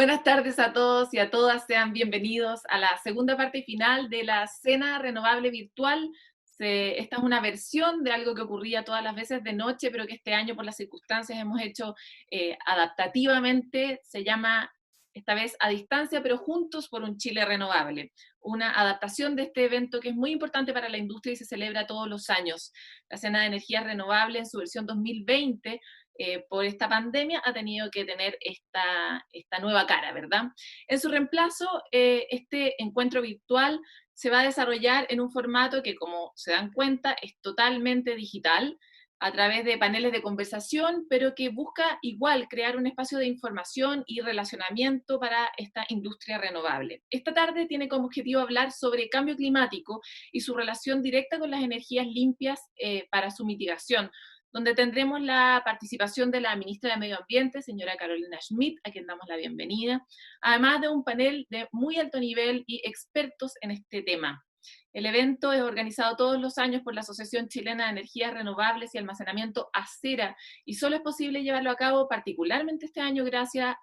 Buenas tardes a todos y a todas, sean bienvenidos a la segunda parte y final de la Cena Renovable Virtual. Esta es una versión de algo que ocurría todas las veces de noche, pero que este año por las circunstancias hemos hecho adaptativamente. Se llama esta vez A Distancia, pero Juntos por un Chile Renovable. Una adaptación de este evento que es muy importante para la industria y se celebra todos los años. La Cena de Energías Renovables en su versión 2020 por esta pandemia ha tenido que tener esta nueva cara, ¿verdad? En su reemplazo, este encuentro virtual se va a desarrollar en un formato que, como se dan cuenta, es totalmente digital, a través de paneles de conversación, pero que busca igual crear un espacio de información y relacionamiento para esta industria renovable. Esta tarde tiene como objetivo hablar sobre cambio climático y su relación directa con las energías limpias para su mitigación, donde tendremos la participación de la ministra de Medio Ambiente, señora Carolina Schmidt, a quien damos la bienvenida, además de un panel de muy alto nivel y expertos en este tema. El evento es organizado todos los años por la Asociación Chilena de Energías Renovables y Almacenamiento ACERA, y solo es posible llevarlo a cabo particularmente este año gracias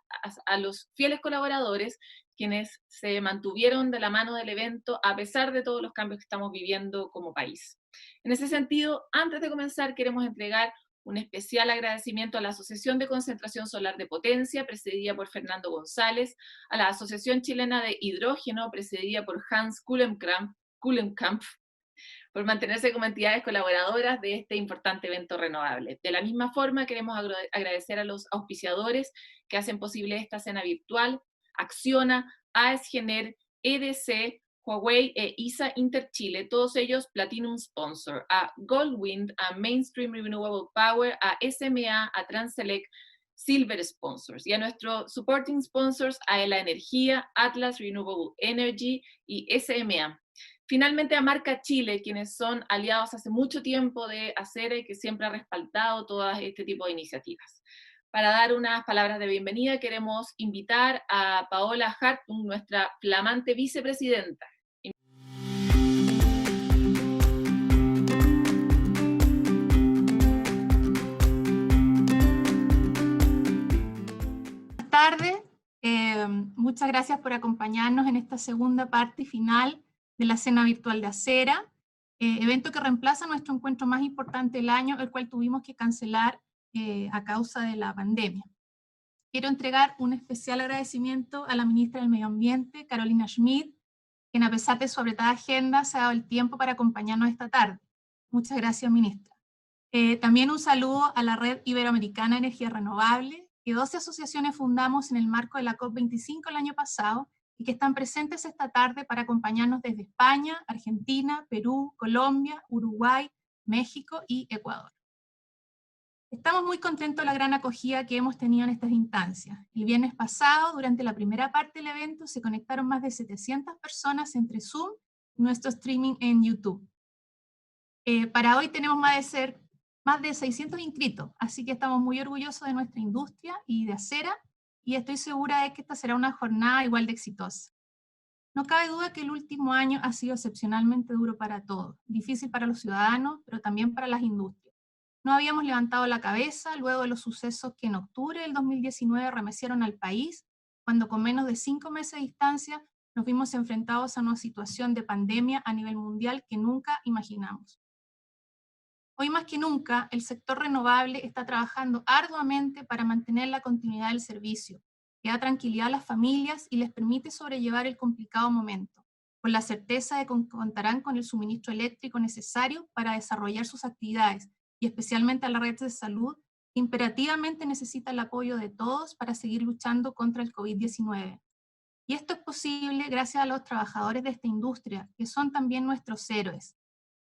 a los fieles colaboradores quienes se mantuvieron de la mano del evento a pesar de todos los cambios que estamos viviendo como país. En ese sentido, antes de comenzar, queremos entregar un especial agradecimiento a la Asociación de Concentración Solar de Potencia, presidida por Fernando González, a la Asociación Chilena de Hidrógeno, presidida por Hans Kuhlenkampf, por mantenerse como entidades colaboradoras de este importante evento renovable. De la misma forma, queremos agradecer a los auspiciadores que hacen posible esta cena virtual: Acciona, AES-Gener, EDC, Huawei e ISA Interchile, todos ellos Platinum Sponsor, a Goldwind, a Mainstream Renewable Power, a SMA, a Transelec, Silver Sponsors, y a nuestros supporting sponsors, a La Energía, Atlas Renewable Energy y SMA. Finalmente, a Marca Chile, quienes son aliados hace mucho tiempo de Acera y que siempre ha respaldado todo este tipo de iniciativas. Para dar unas palabras de bienvenida, queremos invitar a Paola Hartung, nuestra flamante vicepresidenta. Buenas tardes, muchas gracias por acompañarnos en esta segunda parte y final de la Cena Virtual de Acera, evento que reemplaza nuestro encuentro más importante del año, el cual tuvimos que cancelar a causa de la pandemia. Quiero entregar un especial agradecimiento a la ministra del Medio Ambiente, Carolina Schmidt, quien a pesar de su apretada agenda se ha dado el tiempo para acompañarnos esta tarde. Muchas gracias, ministra. También un saludo a la Red Iberoamericana de Energía Renovable, que 12 asociaciones fundamos en el marco de la COP25 el año pasado y que están presentes esta tarde para acompañarnos desde España, Argentina, Perú, Colombia, Uruguay, México y Ecuador. Estamos muy contentos de la gran acogida que hemos tenido en estas instancias. El viernes pasado, durante la primera parte del evento, se conectaron más de 700 personas entre Zoom y nuestro streaming en YouTube. Para hoy tenemos más de 600 inscritos, así que estamos muy orgullosos de nuestra industria y de Acera, y estoy segura de que esta será una jornada igual de exitosa. No cabe duda que el último año ha sido excepcionalmente duro para todos, difícil para los ciudadanos, pero también para las industrias. No habíamos levantado la cabeza luego de los sucesos que en octubre del 2019 remecieron al país, cuando con menos de 5 meses de distancia nos vimos enfrentados a una situación de pandemia a nivel mundial que nunca imaginamos. Hoy más que nunca, el sector renovable está trabajando arduamente para mantener la continuidad del servicio, que da tranquilidad a las familias y les permite sobrellevar el complicado momento, con la certeza de que contarán con el suministro eléctrico necesario para desarrollar sus actividades, y especialmente a la red de salud, que imperativamente necesita el apoyo de todos para seguir luchando contra el COVID-19. Y esto es posible gracias a los trabajadores de esta industria, que son también nuestros héroes,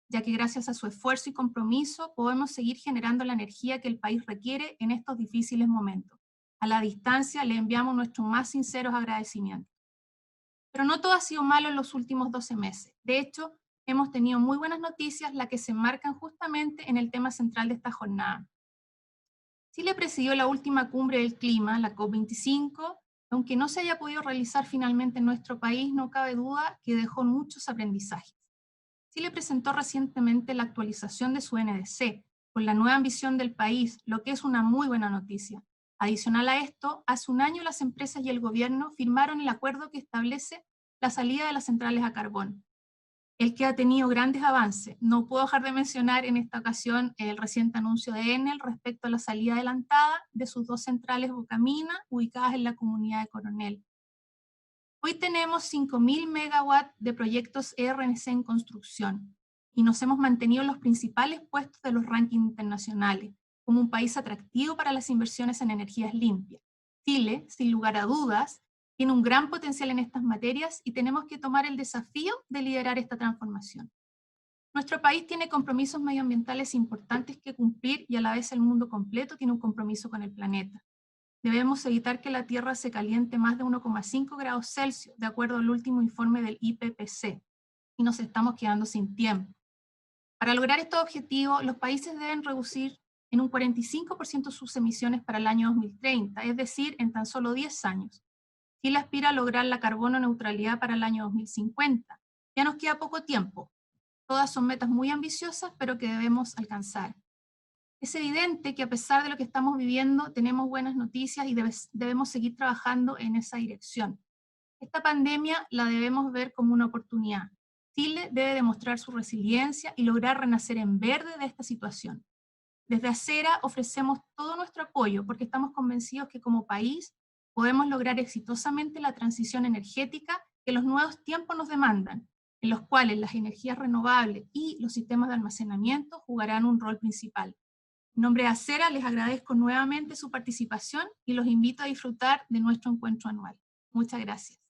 ya que gracias a su esfuerzo y compromiso podemos seguir generando la energía que el país requiere en estos difíciles momentos. A la distancia le enviamos nuestros más sinceros agradecimientos. Pero no todo ha sido malo en los últimos 12 meses. De hecho, hemos tenido muy buenas noticias, las que se enmarcan justamente en el tema central de esta jornada. Chile presidió la última cumbre del clima, la COP25, aunque no se haya podido realizar finalmente en nuestro país, no cabe duda que dejó muchos aprendizajes. Chile presentó recientemente la actualización de su NDC, con la nueva ambición del país, lo que es una muy buena noticia. Adicional a esto, hace un año las empresas y el gobierno firmaron el acuerdo que establece la salida de las centrales a carbón, el que ha tenido grandes avances. No puedo dejar de mencionar en esta ocasión el reciente anuncio de Enel respecto a la salida adelantada de sus 2 centrales Bocamina, ubicadas en la comunidad de Coronel. Hoy tenemos 5.000 megawatts de proyectos RNC en construcción y nos hemos mantenido en los principales puestos de los rankings internacionales, como un país atractivo para las inversiones en energías limpias. Chile, sin lugar a dudas, tiene un gran potencial en estas materias y tenemos que tomar el desafío de liderar esta transformación. Nuestro país tiene compromisos medioambientales importantes que cumplir y a la vez el mundo completo tiene un compromiso con el planeta. Debemos evitar que la Tierra se caliente más de 1,5 grados Celsius, de acuerdo al último informe del IPCC, y nos estamos quedando sin tiempo. Para lograr estos objetivos, los países deben reducir en un 45% sus emisiones para el año 2030, es decir, en tan solo 10 años. Chile aspira a lograr la carbono neutralidad para el año 2050. Ya nos queda poco tiempo. Todas son metas muy ambiciosas, pero que debemos alcanzar. Es evidente que a pesar de lo que estamos viviendo, tenemos buenas noticias y debemos seguir trabajando en esa dirección. Esta pandemia la debemos ver como una oportunidad. Chile debe demostrar su resiliencia y lograr renacer en verde de esta situación. Desde Acera ofrecemos todo nuestro apoyo porque estamos convencidos que como país podemos lograr exitosamente la transición energética que los nuevos tiempos nos demandan, en los cuales las energías renovables y los sistemas de almacenamiento jugarán un rol principal. En nombre de Acera les agradezco nuevamente su participación y los invito a disfrutar de nuestro encuentro anual. Muchas gracias.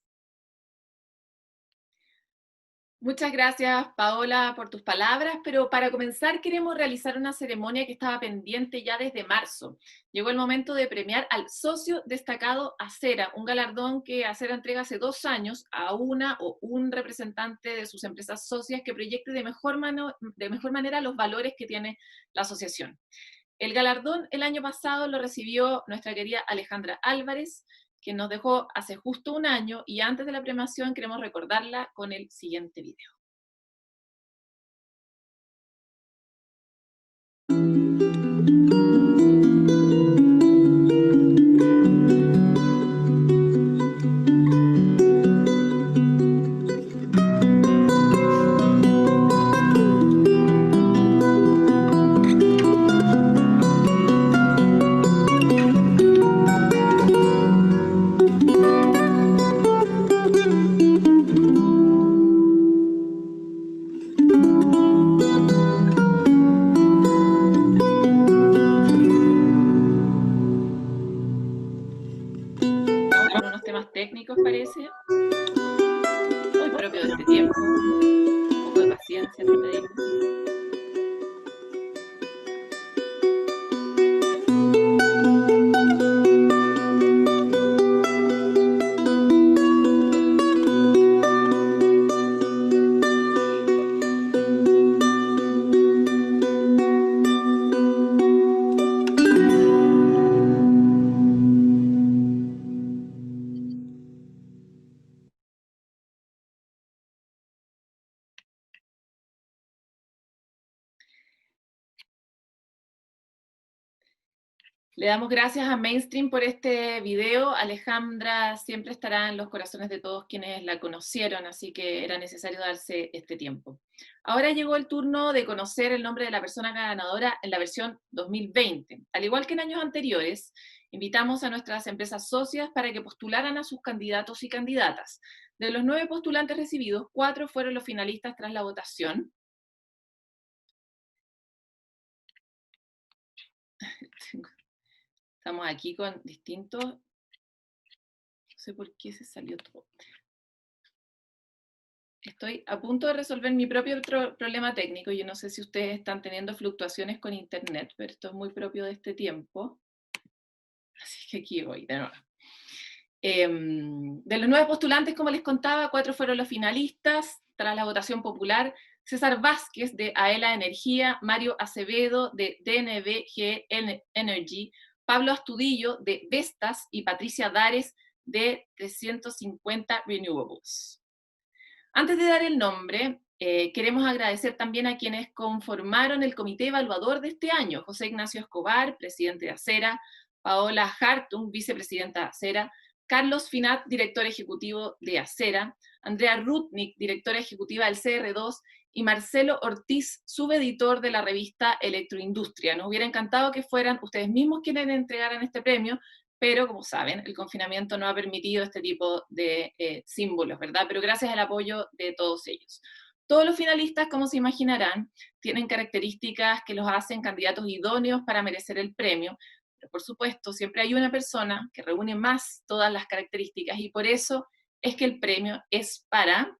Muchas gracias, Paola, por tus palabras, pero para comenzar queremos realizar una ceremonia que estaba pendiente ya desde marzo. Llegó el momento de premiar al socio destacado Acera, un galardón que Acera entrega hace 2 años a una o un representante de sus empresas socias que proyecte de mejor manera los valores que tiene la asociación. El galardón el año pasado lo recibió nuestra querida Alejandra Álvarez, que nos dejó hace justo un año, y antes de la premiación queremos recordarla con el siguiente video. Temas técnicos parece, muy propio de este tiempo, un poco de paciencia te pedimos. Le damos gracias a Mainstream por este video. Alejandra siempre estará en los corazones de todos quienes la conocieron, así que era necesario darse este tiempo. Ahora llegó el turno de conocer el nombre de la persona ganadora en la versión 2020. Al igual que en años anteriores, invitamos a nuestras empresas socias para que postularan a sus candidatos y candidatas. De los 9 postulantes recibidos, 4 fueron los finalistas tras la votación. Estamos aquí con distintos, no sé por qué se salió todo. Estoy a punto de resolver mi propio problema técnico. Yo no sé si ustedes están teniendo fluctuaciones con internet, pero esto es muy propio de este tiempo. Así que aquí voy de nuevo. De los 9 postulantes, como les contaba, 4 fueron los finalistas tras la votación popular. César Vázquez de Aela Energía, Mario Acevedo de DNVG Energy, Pablo Astudillo de Vestas y Patricia Dares de 350 Renewables. Antes de dar el nombre, queremos agradecer también a quienes conformaron el comité evaluador de este año: José Ignacio Escobar, presidente de Acera; Paola Hartung, vicepresidenta de Acera, Carlos Finat, director ejecutivo de Acera, Andrea Rudnick, directora ejecutiva del CR2, y Marcelo Ortiz, subeditor de la revista Electroindustria. Nos hubiera encantado que fueran ustedes mismos quienes entregaran este premio, pero como saben, el confinamiento no ha permitido este tipo de símbolos, ¿verdad? Pero gracias al apoyo de todos ellos. Todos los finalistas, como se imaginarán, tienen características que los hacen candidatos idóneos para merecer el premio, pero por supuesto, siempre hay una persona que reúne más todas las características y por eso es que el premio es para...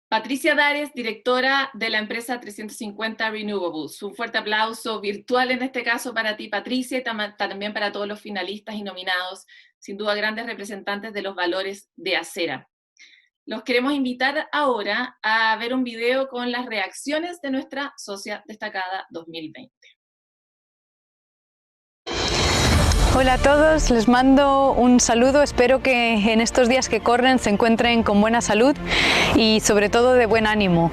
Patricia Dares, directora de la empresa 350 Renewables. Un fuerte aplauso virtual en este caso para ti, Patricia, y también para todos los finalistas y nominados, sin duda grandes representantes de los valores de Acera. Los queremos invitar ahora a ver un video con las reacciones de nuestra socia destacada 2020. Hola a todos, les mando un saludo, espero que en estos días que corren se encuentren con buena salud y sobre todo de buen ánimo.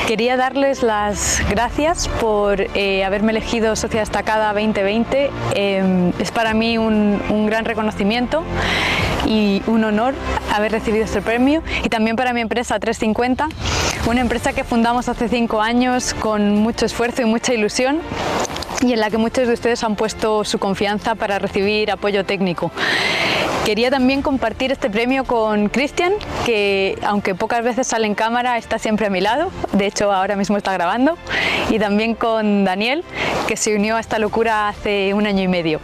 Quería darles las gracias por haberme elegido socia destacada 2020, es para mí un gran reconocimiento y un honor haber recibido este premio, y también para mi empresa 350, una empresa que fundamos hace 5 años con mucho esfuerzo y mucha ilusión, y en la que muchos de ustedes han puesto su confianza para recibir apoyo técnico. Quería también compartir este premio con Cristian, que aunque pocas veces sale en cámara, está siempre a mi lado, de hecho ahora mismo está grabando, y también con Daniel, que se unió a esta locura hace 1 año y medio.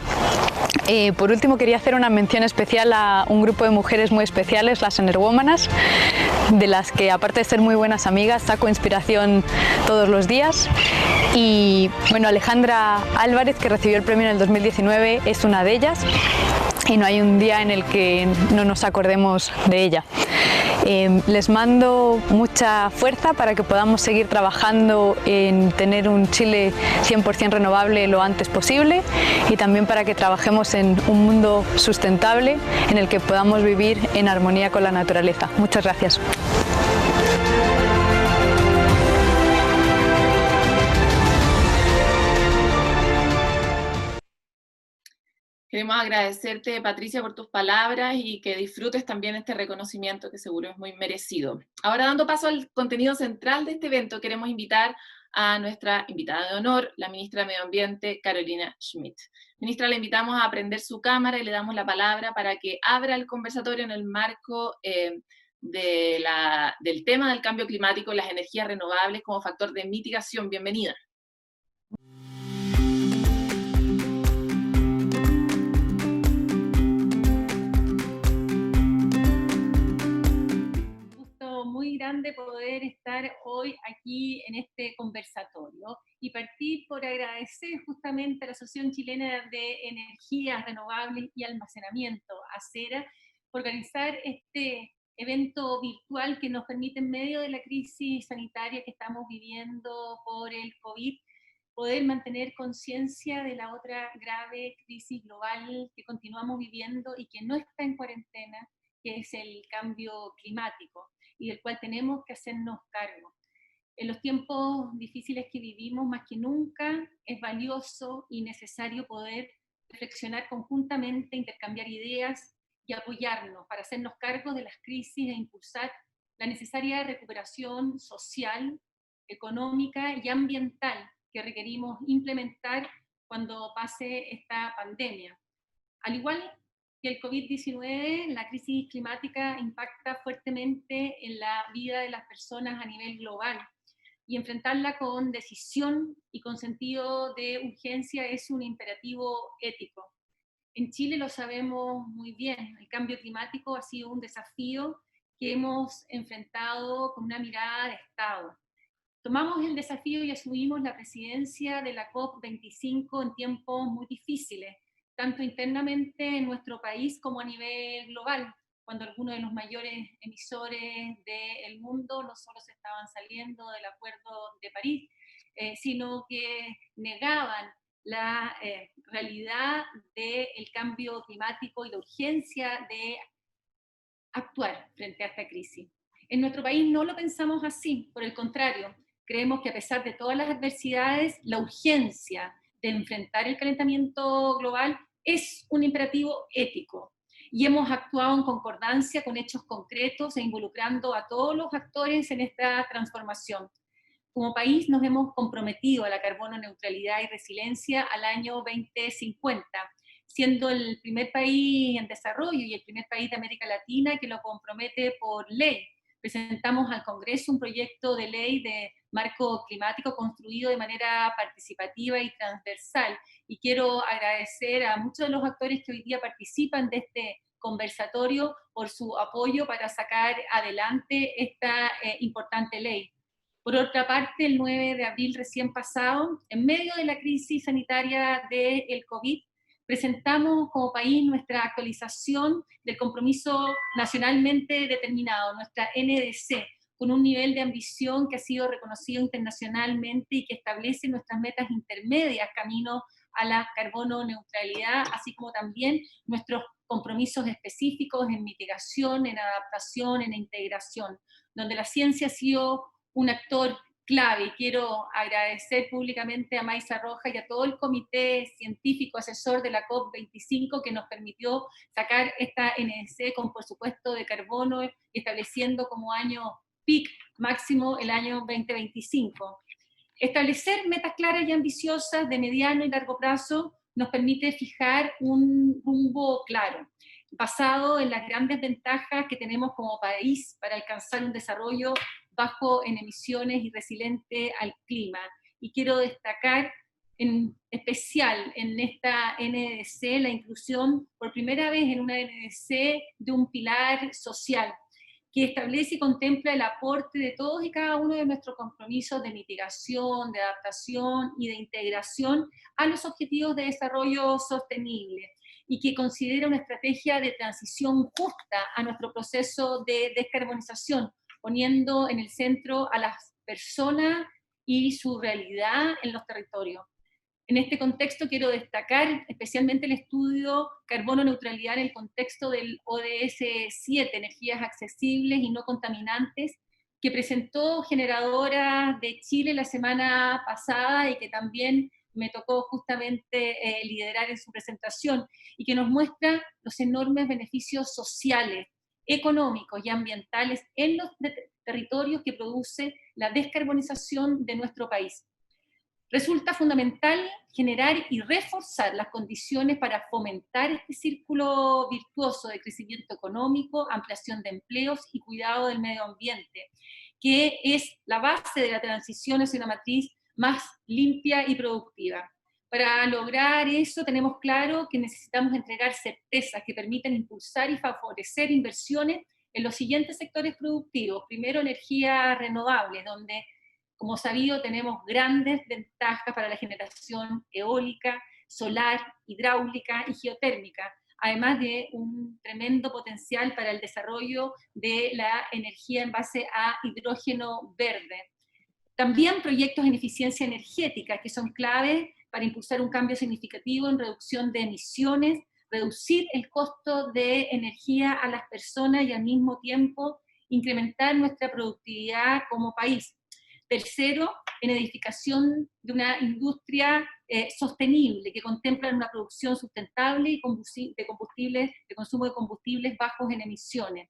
Por último, quería hacer una mención especial a un grupo de mujeres muy especiales, las Enerwomanas, de las que, aparte de ser muy buenas amigas, saco inspiración todos los días. Y bueno, Alejandra Álvarez, que recibió el premio en el 2019, es una de ellas, y no hay un día en el que no nos acordemos de ella. Les mando mucha fuerza para que podamos seguir trabajando en tener un Chile 100% renovable lo antes posible, y también para que trabajemos en un mundo sustentable en el que podamos vivir en armonía con la naturaleza. Muchas gracias. Queremos agradecerte, Patricia, por tus palabras y que disfrutes también este reconocimiento que seguro es muy merecido. Ahora, dando paso al contenido central de este evento, queremos invitar a nuestra invitada de honor, la ministra de Medio Ambiente, Carolina Schmidt. Ministra, le invitamos a prender su cámara y le damos la palabra para que abra el conversatorio en el marco del tema del cambio climático y las energías renovables como factor de mitigación. Bienvenida. Muy grande poder estar hoy aquí en este conversatorio y partir por agradecer justamente a la Asociación Chilena de Energías Renovables y Almacenamiento, ACERA, por organizar este evento virtual que nos permite, en medio de la crisis sanitaria que estamos viviendo por el COVID, poder mantener conciencia de la otra grave crisis global que continuamos viviendo y que no está en cuarentena, que es el cambio climático, y del cual tenemos que hacernos cargo. En los tiempos difíciles que vivimos, más que nunca, es valioso y necesario poder reflexionar conjuntamente, intercambiar ideas y apoyarnos para hacernos cargo de las crisis e impulsar la necesaria recuperación social, económica y ambiental que requerimos implementar cuando pase esta pandemia. Al igual que el COVID-19, la crisis climática impacta fuertemente en la vida de las personas a nivel global, y enfrentarla con decisión y con sentido de urgencia es un imperativo ético. En Chile lo sabemos muy bien, el cambio climático ha sido un desafío que hemos enfrentado con una mirada de Estado. Tomamos el desafío y asumimos la presidencia de la COP25 en tiempos muy difíciles, tanto internamente en nuestro país como a nivel global, cuando algunos de los mayores emisores del mundo no solo se estaban saliendo del Acuerdo de París, sino que negaban la realidad del cambio climático y la urgencia de actuar frente a esta crisis. En nuestro país no lo pensamos así, por el contrario, creemos que a pesar de todas las adversidades, la urgencia de enfrentar el calentamiento global es un imperativo ético, y hemos actuado en concordancia con hechos concretos e involucrando a todos los actores en esta transformación. Como país nos hemos comprometido a la carbono neutralidad y resiliencia al año 2050, siendo el primer país en desarrollo y el primer país de América Latina que lo compromete por ley. Presentamos al Congreso un proyecto de ley de marco climático construido de manera participativa y transversal, y quiero agradecer a muchos de los actores que hoy día participan de este conversatorio por su apoyo para sacar adelante esta importante ley. Por otra parte, el 9 de abril recién pasado, en medio de la crisis sanitaria del COVID, presentamos como país nuestra actualización del compromiso nacionalmente determinado, nuestra NDC, con un nivel de ambición que ha sido reconocido internacionalmente y que establece nuestras metas intermedias camino a la carbono neutralidad, así como también nuestros compromisos específicos en mitigación, en adaptación, en integración, donde la ciencia ha sido un actor clave. Quiero agradecer públicamente a Maisa Roja y a todo el comité científico asesor de la COP25 que nos permitió sacar esta NDC con presupuesto de carbono, estableciendo como año peak máximo el año 2025. Establecer metas claras y ambiciosas de mediano y largo plazo nos permite fijar un rumbo claro, basado en las grandes ventajas que tenemos como país para alcanzar un desarrollo bajo en emisiones y resiliente al clima. Y quiero destacar en especial en esta NDC la inclusión por primera vez en una NDC de un pilar social, que establece y contempla el aporte de todos y cada uno de nuestros compromisos de mitigación, de adaptación y de integración a los objetivos de desarrollo sostenible, y que considera una estrategia de transición justa a nuestro proceso de descarbonización, poniendo en el centro a las personas y su realidad en los territorios. En este contexto quiero destacar especialmente el estudio Carbono Neutralidad en el contexto del ODS 7, Energías Accesibles y No Contaminantes, que presentó Generadoras de Chile la semana pasada y que también me tocó justamente liderar en su presentación, y que nos muestra los enormes beneficios sociales, económicos y ambientales en los territorios que produce la descarbonización de nuestro país. Resulta fundamental generar y reforzar las condiciones para fomentar este círculo virtuoso de crecimiento económico, ampliación de empleos y cuidado del medio ambiente, que es la base de la transición hacia una matriz más limpia y productiva. Para lograr eso tenemos claro que necesitamos entregar certezas que permitan impulsar y favorecer inversiones en los siguientes sectores productivos. Primero, energías renovables, donde, como sabido, tenemos grandes ventajas para la generación eólica, solar, hidráulica y geotérmica, además de un tremendo potencial para el desarrollo de la energía en base a hidrógeno verde. También proyectos en eficiencia energética, que son clave para impulsar un cambio significativo en reducción de emisiones, reducir el costo de energía a las personas y al mismo tiempo incrementar nuestra productividad como país. Tercero, en edificación de una industria sostenible, que contempla una producción sustentable y de consumo de combustibles bajos en emisiones,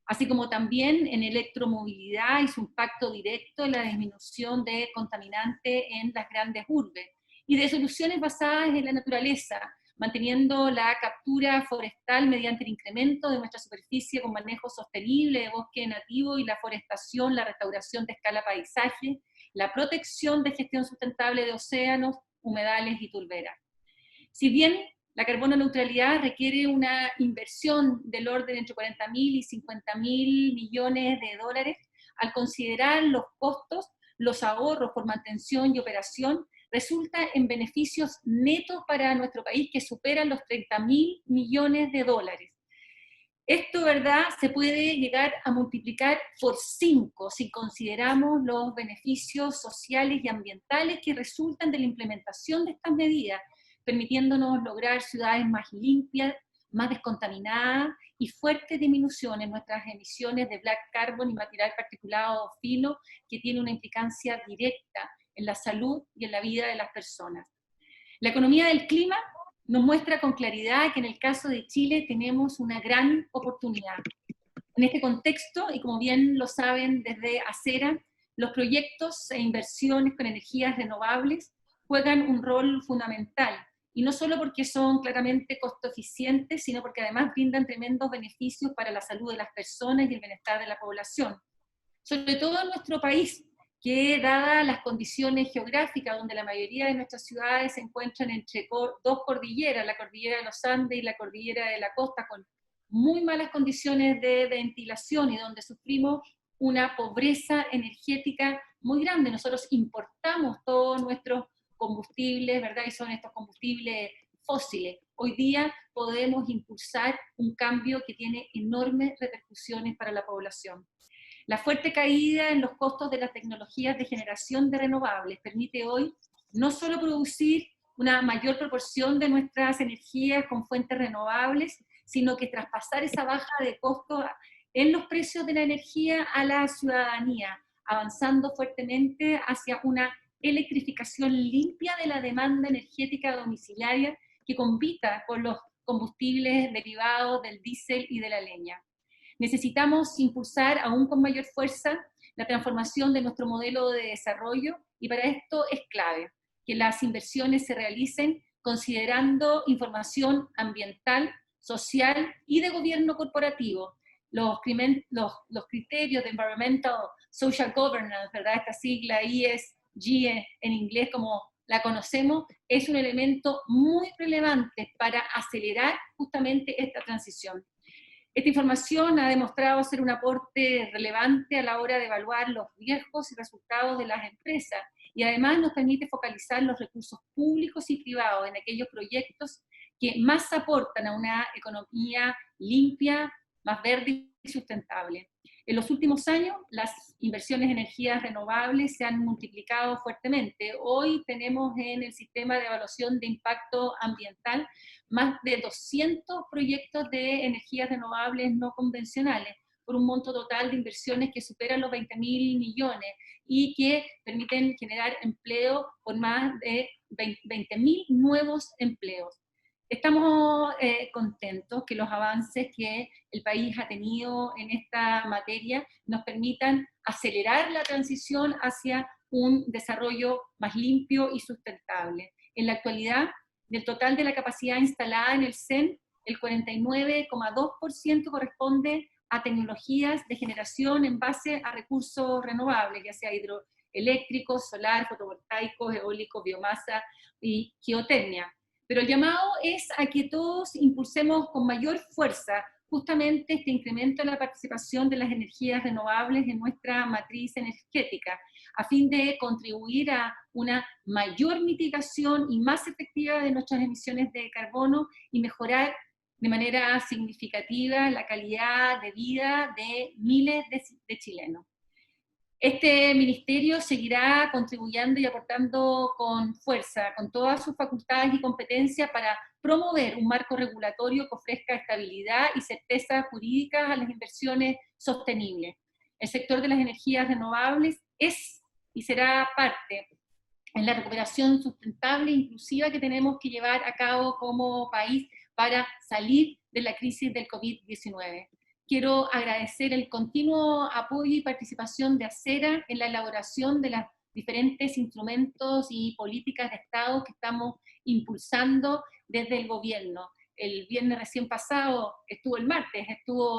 así como también en electromovilidad y su impacto directo en la disminución de contaminantes en las grandes urbes, y de soluciones basadas en la naturaleza, manteniendo la captura forestal mediante el incremento de nuestra superficie con manejo sostenible de bosque nativo y la forestación, la restauración de escala paisaje, la protección de gestión sustentable de océanos, humedales y turberas. Si bien la carbono neutralidad requiere una inversión del orden entre 40.000 y 50.000 millones de dólares, al considerar los costos, los ahorros por mantención y operación, resulta en beneficios netos para nuestro país que superan los 30.000 millones de dólares. Esto, ¿verdad?, se puede llegar a multiplicar por 5 si consideramos los beneficios sociales y ambientales que resultan de la implementación de estas medidas, permitiéndonos lograr ciudades más limpias, más descontaminadas y fuertes disminuciones en nuestras emisiones de black carbon y material particulado fino, que tiene una implicancia directa en la salud y en la vida de las personas. La economía del clima nos muestra con claridad que en el caso de Chile tenemos una gran oportunidad. En este contexto, y como bien lo saben desde Acera, los proyectos e inversiones con energías renovables juegan un rol fundamental, y no solo porque son claramente costo eficientes, sino porque además brindan tremendos beneficios para la salud de las personas y el bienestar de la población. Sobre todo en nuestro país, que dadas las condiciones geográficas, donde la mayoría de nuestras ciudades se encuentran entre dos cordilleras, la cordillera de los Andes y la cordillera de la costa, con muy malas condiciones de ventilación y donde sufrimos una pobreza energética muy grande. Nosotros importamos todos nuestros combustibles, ¿verdad? Y son estos combustibles fósiles. Hoy día podemos impulsar un cambio que tiene enormes repercusiones para la población. La fuerte caída en los costos de las tecnologías de generación de renovables permite hoy no solo producir una mayor proporción de nuestras energías con fuentes renovables, sino que traspasar esa baja de costo en los precios de la energía a la ciudadanía, avanzando fuertemente hacia una electrificación limpia de la demanda energética domiciliaria que compita con los combustibles derivados del diésel y de la leña. Necesitamos impulsar aún con mayor fuerza la transformación de nuestro modelo de desarrollo, y para esto es clave que las inversiones se realicen considerando información ambiental, social y de gobierno corporativo. Los criterios de Environmental Social Governance, ¿verdad? Esta sigla ESG en inglés como la conocemos, es un elemento muy relevante para acelerar justamente esta transición. Esta información ha demostrado ser un aporte relevante a la hora de evaluar los riesgos y resultados de las empresas, y además nos permite focalizar los recursos públicos y privados en aquellos proyectos que más aportan a una economía limpia, más verde y sustentable. En los últimos años, las inversiones en energías renovables se han multiplicado fuertemente. Hoy tenemos en el sistema de evaluación de impacto ambiental más de 200 proyectos de energías renovables no convencionales, por un monto total de inversiones que superan los 20.000 millones y que permiten generar empleo por más de 20.000 nuevos empleos. Estamos contentos que los avances que el país ha tenido en esta materia nos permitan acelerar la transición hacia un desarrollo más limpio y sustentable. En la actualidad, del total de la capacidad instalada en el CEN, el 49,2% corresponde a tecnologías de generación en base a recursos renovables, ya sea hidroeléctricos, solar, fotovoltaicos, eólicos, biomasa y geotermia. Pero el llamado es a que todos impulsemos con mayor fuerza justamente este incremento en la participación de las energías renovables en nuestra matriz energética, a fin de contribuir a una mayor mitigación y más efectiva de nuestras emisiones de carbono y mejorar de manera significativa la calidad de vida de miles de chilenos. Este ministerio seguirá contribuyendo y aportando con fuerza, con todas sus facultades y competencias para promover un marco regulatorio que ofrezca estabilidad y certeza jurídica a las inversiones sostenibles. El sector de las energías renovables es y será parte en la recuperación sustentable e inclusiva que tenemos que llevar a cabo como país para salir de la crisis del COVID-19. Quiero agradecer el continuo apoyo y participación de Acera en la elaboración de los diferentes instrumentos y políticas de Estado que estamos impulsando desde el gobierno. El viernes recién pasado, el martes,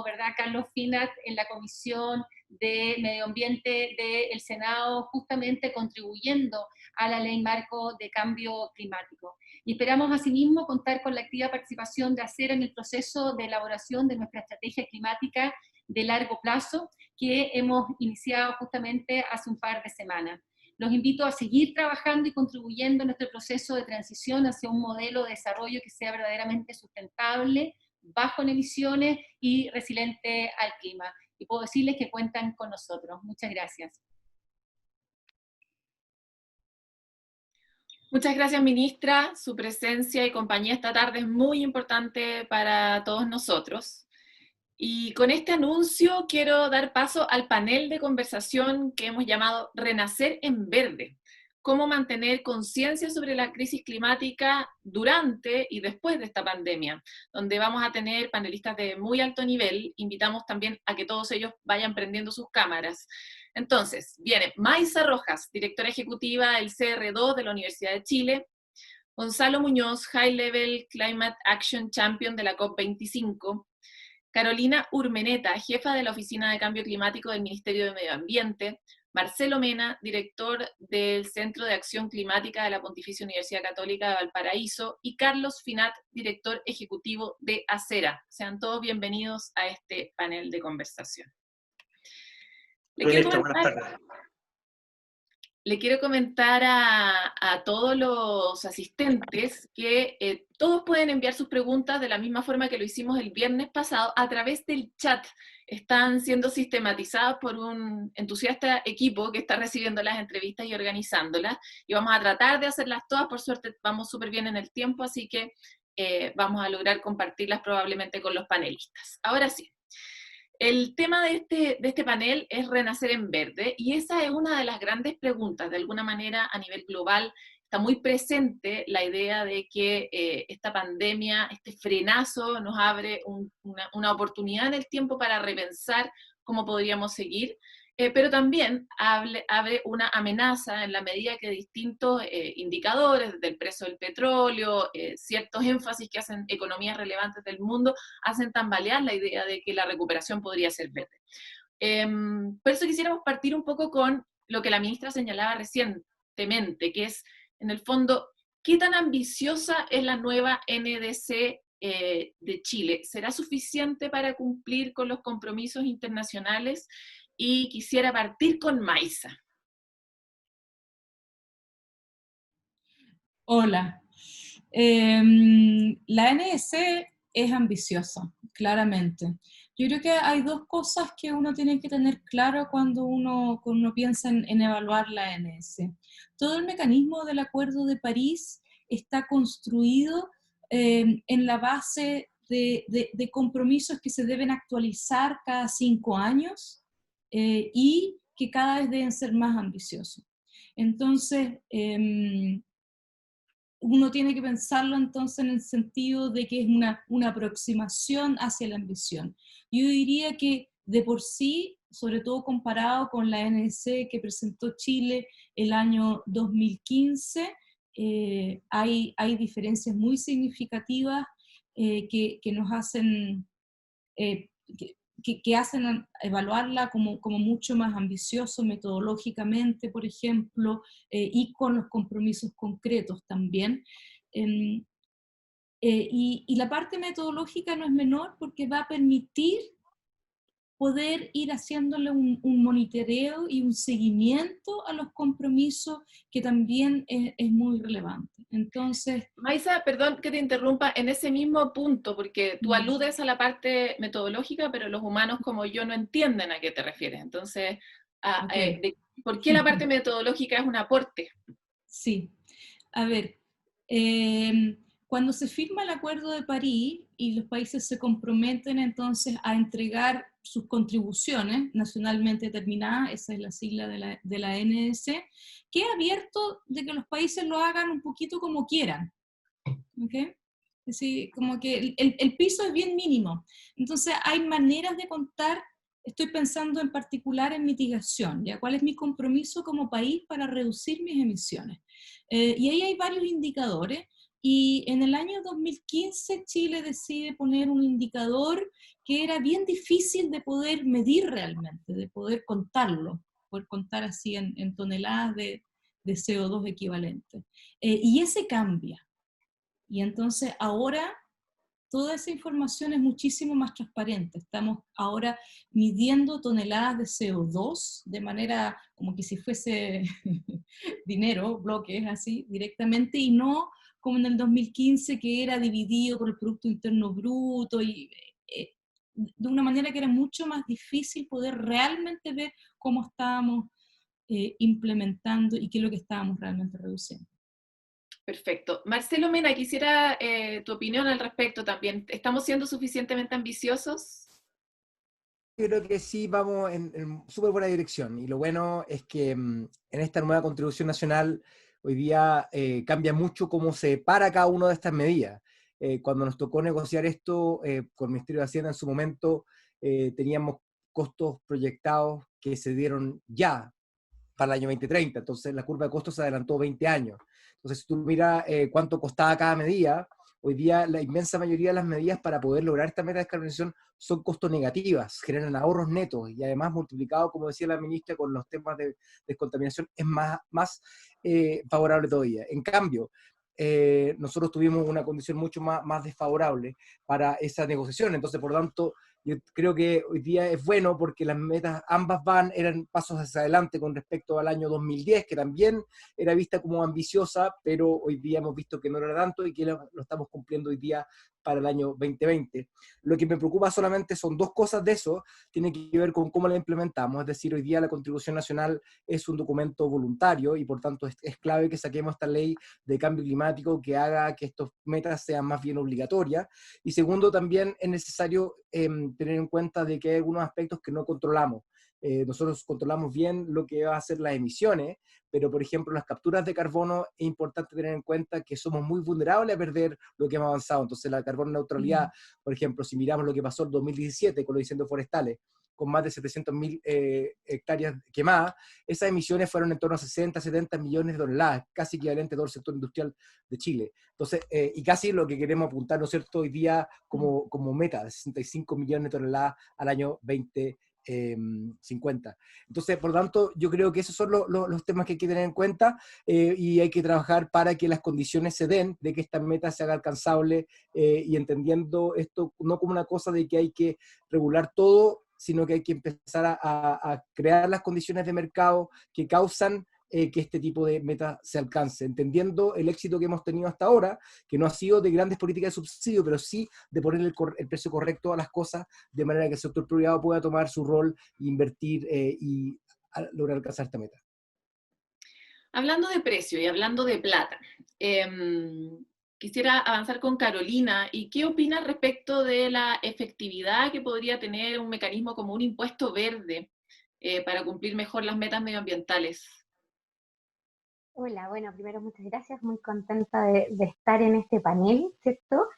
¿verdad?, Carlos Finat en la Comisión de Medio Ambiente del Senado, justamente contribuyendo a la Ley Marco de Cambio Climático. Y esperamos asimismo contar con la activa participación de Acera en el proceso de elaboración de nuestra estrategia climática de largo plazo que hemos iniciado justamente hace un par de semanas. Los invito a seguir trabajando y contribuyendo en nuestro proceso de transición hacia un modelo de desarrollo que sea verdaderamente sustentable, bajo en emisiones y resiliente al clima. Y puedo decirles que cuentan con nosotros. Muchas gracias. Muchas gracias, ministra. Su presencia y compañía esta tarde es muy importante para todos nosotros. Y con este anuncio quiero dar paso al panel de conversación que hemos llamado Renacer en Verde. Cómo mantener conciencia sobre la crisis climática durante y después de esta pandemia, donde vamos a tener panelistas de muy alto nivel. Invitamos también a que todos ellos vayan prendiendo sus cámaras. Entonces, viene Maisa Rojas, directora ejecutiva del CR2 de la Universidad de Chile, Gonzalo Muñoz, High Level Climate Action Champion de la COP25, Carolina Urmeneta, jefa de la Oficina de Cambio Climático del Ministerio de Medio Ambiente, Marcelo Mena, director del Centro de Acción Climática de la Pontificia Universidad Católica de Valparaíso, y Carlos Finat, director ejecutivo de Acera. Sean todos bienvenidos a este panel de conversación. Le quiero comentar a todos los asistentes que todos pueden enviar sus preguntas de la misma forma que lo hicimos el viernes pasado a través del chat. Están siendo sistematizadas por un entusiasta equipo que está recibiendo las entrevistas y organizándolas, y vamos a tratar de hacerlas todas. Por suerte vamos súper bien en el tiempo, así que vamos a lograr compartirlas probablemente con los panelistas. Ahora sí. El tema de este panel es Renacer en Verde, y esa es una de las grandes preguntas. De alguna manera, a nivel global, está muy presente la idea de que esta pandemia, este frenazo, nos abre una oportunidad en el tiempo para repensar cómo podríamos seguir, pero también abre una amenaza en la medida que distintos indicadores, desde el precio del petróleo, ciertos énfasis que hacen economías relevantes del mundo, hacen tambalear la idea de que la recuperación podría ser verde. Por eso quisiéramos partir un poco con lo que la ministra señalaba recientemente, que es, en el fondo, ¿qué tan ambiciosa es la nueva NDC de Chile? ¿Será suficiente para cumplir con los compromisos internacionales? Y quisiera partir con Maisa. Hola. La NDC es ambiciosa, claramente. Yo creo que hay dos cosas que uno tiene que tener claro cuando uno piensa en evaluar la NDC. Todo el mecanismo del Acuerdo de París está construido en la base de compromisos que se deben actualizar cada 5 años y que cada vez deben ser más ambiciosos. Entonces, uno tiene que pensarlo entonces en el sentido de que es una aproximación hacia la ambición. Yo diría que de por sí, sobre todo comparado con la NDC que presentó Chile el año 2015, hay diferencias muy significativas que nos hacen, que hacen evaluarla como mucho más ambicioso metodológicamente, por ejemplo, y con los compromisos concretos también. Y la parte metodológica no es menor porque va a permitir poder ir haciéndole un monitoreo y un seguimiento a los compromisos, que también es muy relevante. Entonces, Maisa, perdón que te interrumpa, en ese mismo punto, porque tú aludes a la parte metodológica, pero los humanos como yo no entienden a qué te refieres. Entonces, ¿por qué la parte metodológica es un aporte? Sí, a ver, cuando se firma el Acuerdo de París y los países se comprometen entonces a entregar sus contribuciones nacionalmente determinadas, esa es la sigla de la NDC, queda abierto de que los países lo hagan un poquito como quieran. ¿Okay? Es decir, como que el piso es bien mínimo. Entonces hay maneras de contar. Estoy pensando en particular en mitigación, ¿ya? ¿Cuál es mi compromiso como país para reducir mis emisiones? Y ahí hay varios indicadores, y en el año 2015 Chile decide poner un indicador que era bien difícil de poder medir realmente, de poder contarlo, poder contar así en toneladas de CO2 equivalentes. Y ese cambia. Y entonces ahora toda esa información es muchísimo más transparente. Estamos ahora midiendo toneladas de CO2 de manera como que si fuese dinero, bloques así, directamente, y no como en el 2015 que era dividido por el Producto Interno Bruto, y de una manera que era mucho más difícil poder realmente ver cómo estábamos implementando y qué es lo que estábamos realmente reduciendo. Perfecto. Marcelo Mena, quisiera tu opinión al respecto también. ¿Estamos siendo suficientemente ambiciosos? Yo creo que sí vamos en súper buena dirección, y lo bueno es que en esta nueva Contribución Nacional hoy día cambia mucho cómo se para cada una de estas medidas. Cuando nos tocó negociar esto con el Ministerio de Hacienda en su momento, teníamos costos proyectados que se dieron ya para el año 2030, entonces la curva de costos se adelantó 20 años. Entonces, si tú miras cuánto costaba cada medida, hoy día la inmensa mayoría de las medidas para poder lograr esta meta de descarbonización son costo negativas, generan ahorros netos, y además multiplicado, como decía la ministra, con los temas de descontaminación, es más favorable todavía. En cambio, nosotros tuvimos una condición mucho más desfavorable para esa negociación, entonces por lo tanto yo creo que hoy día es bueno porque las metas ambas eran pasos hacia adelante con respecto al año 2010, que también era vista como ambiciosa, pero hoy día hemos visto que no era tanto y que lo estamos cumpliendo hoy día para el año 2020. Lo que me preocupa solamente son dos cosas de eso, tiene que ver con cómo la implementamos, es decir, hoy día la Contribución Nacional es un documento voluntario y por tanto es clave que saquemos esta ley de cambio climático que haga que estas metas sean más bien obligatorias. Y segundo, también es necesario tener en cuenta de que hay algunos aspectos que no controlamos. Nosotros controlamos bien lo que va a ser las emisiones, pero por ejemplo las capturas de carbono es importante tener en cuenta que somos muy vulnerables a perder lo que hemos avanzado. Entonces la carbono neutralidad, por ejemplo, si miramos lo que pasó en 2017 con los incendios forestales, con más de 700.000 hectáreas quemadas, esas emisiones fueron en torno a 60, 70 millones de toneladas, casi equivalente a todo el sector industrial de Chile. Entonces, y casi lo que queremos apuntar, ¿no es cierto?, hoy día como meta, de 65 millones de toneladas al año 2050. Entonces, por lo tanto, yo creo que esos son los temas que hay que tener en cuenta y hay que trabajar para que las condiciones se den, de que esta meta se haga alcanzable y entendiendo esto no como una cosa de que hay que regular todo, sino que hay que empezar a crear las condiciones de mercado que causan que este tipo de meta se alcance, entendiendo el éxito que hemos tenido hasta ahora, que no ha sido de grandes políticas de subsidio, pero sí de poner el precio correcto a las cosas, de manera que el sector privado pueda tomar su rol, invertir y lograr alcanzar esta meta. Hablando de precio y hablando de plata, quisiera avanzar con Carolina. ¿Y qué opina respecto de la efectividad que podría tener un mecanismo como un impuesto verde para cumplir mejor las metas medioambientales? Hola, bueno, primero muchas gracias, muy contenta de estar en este panel, ¿cierto?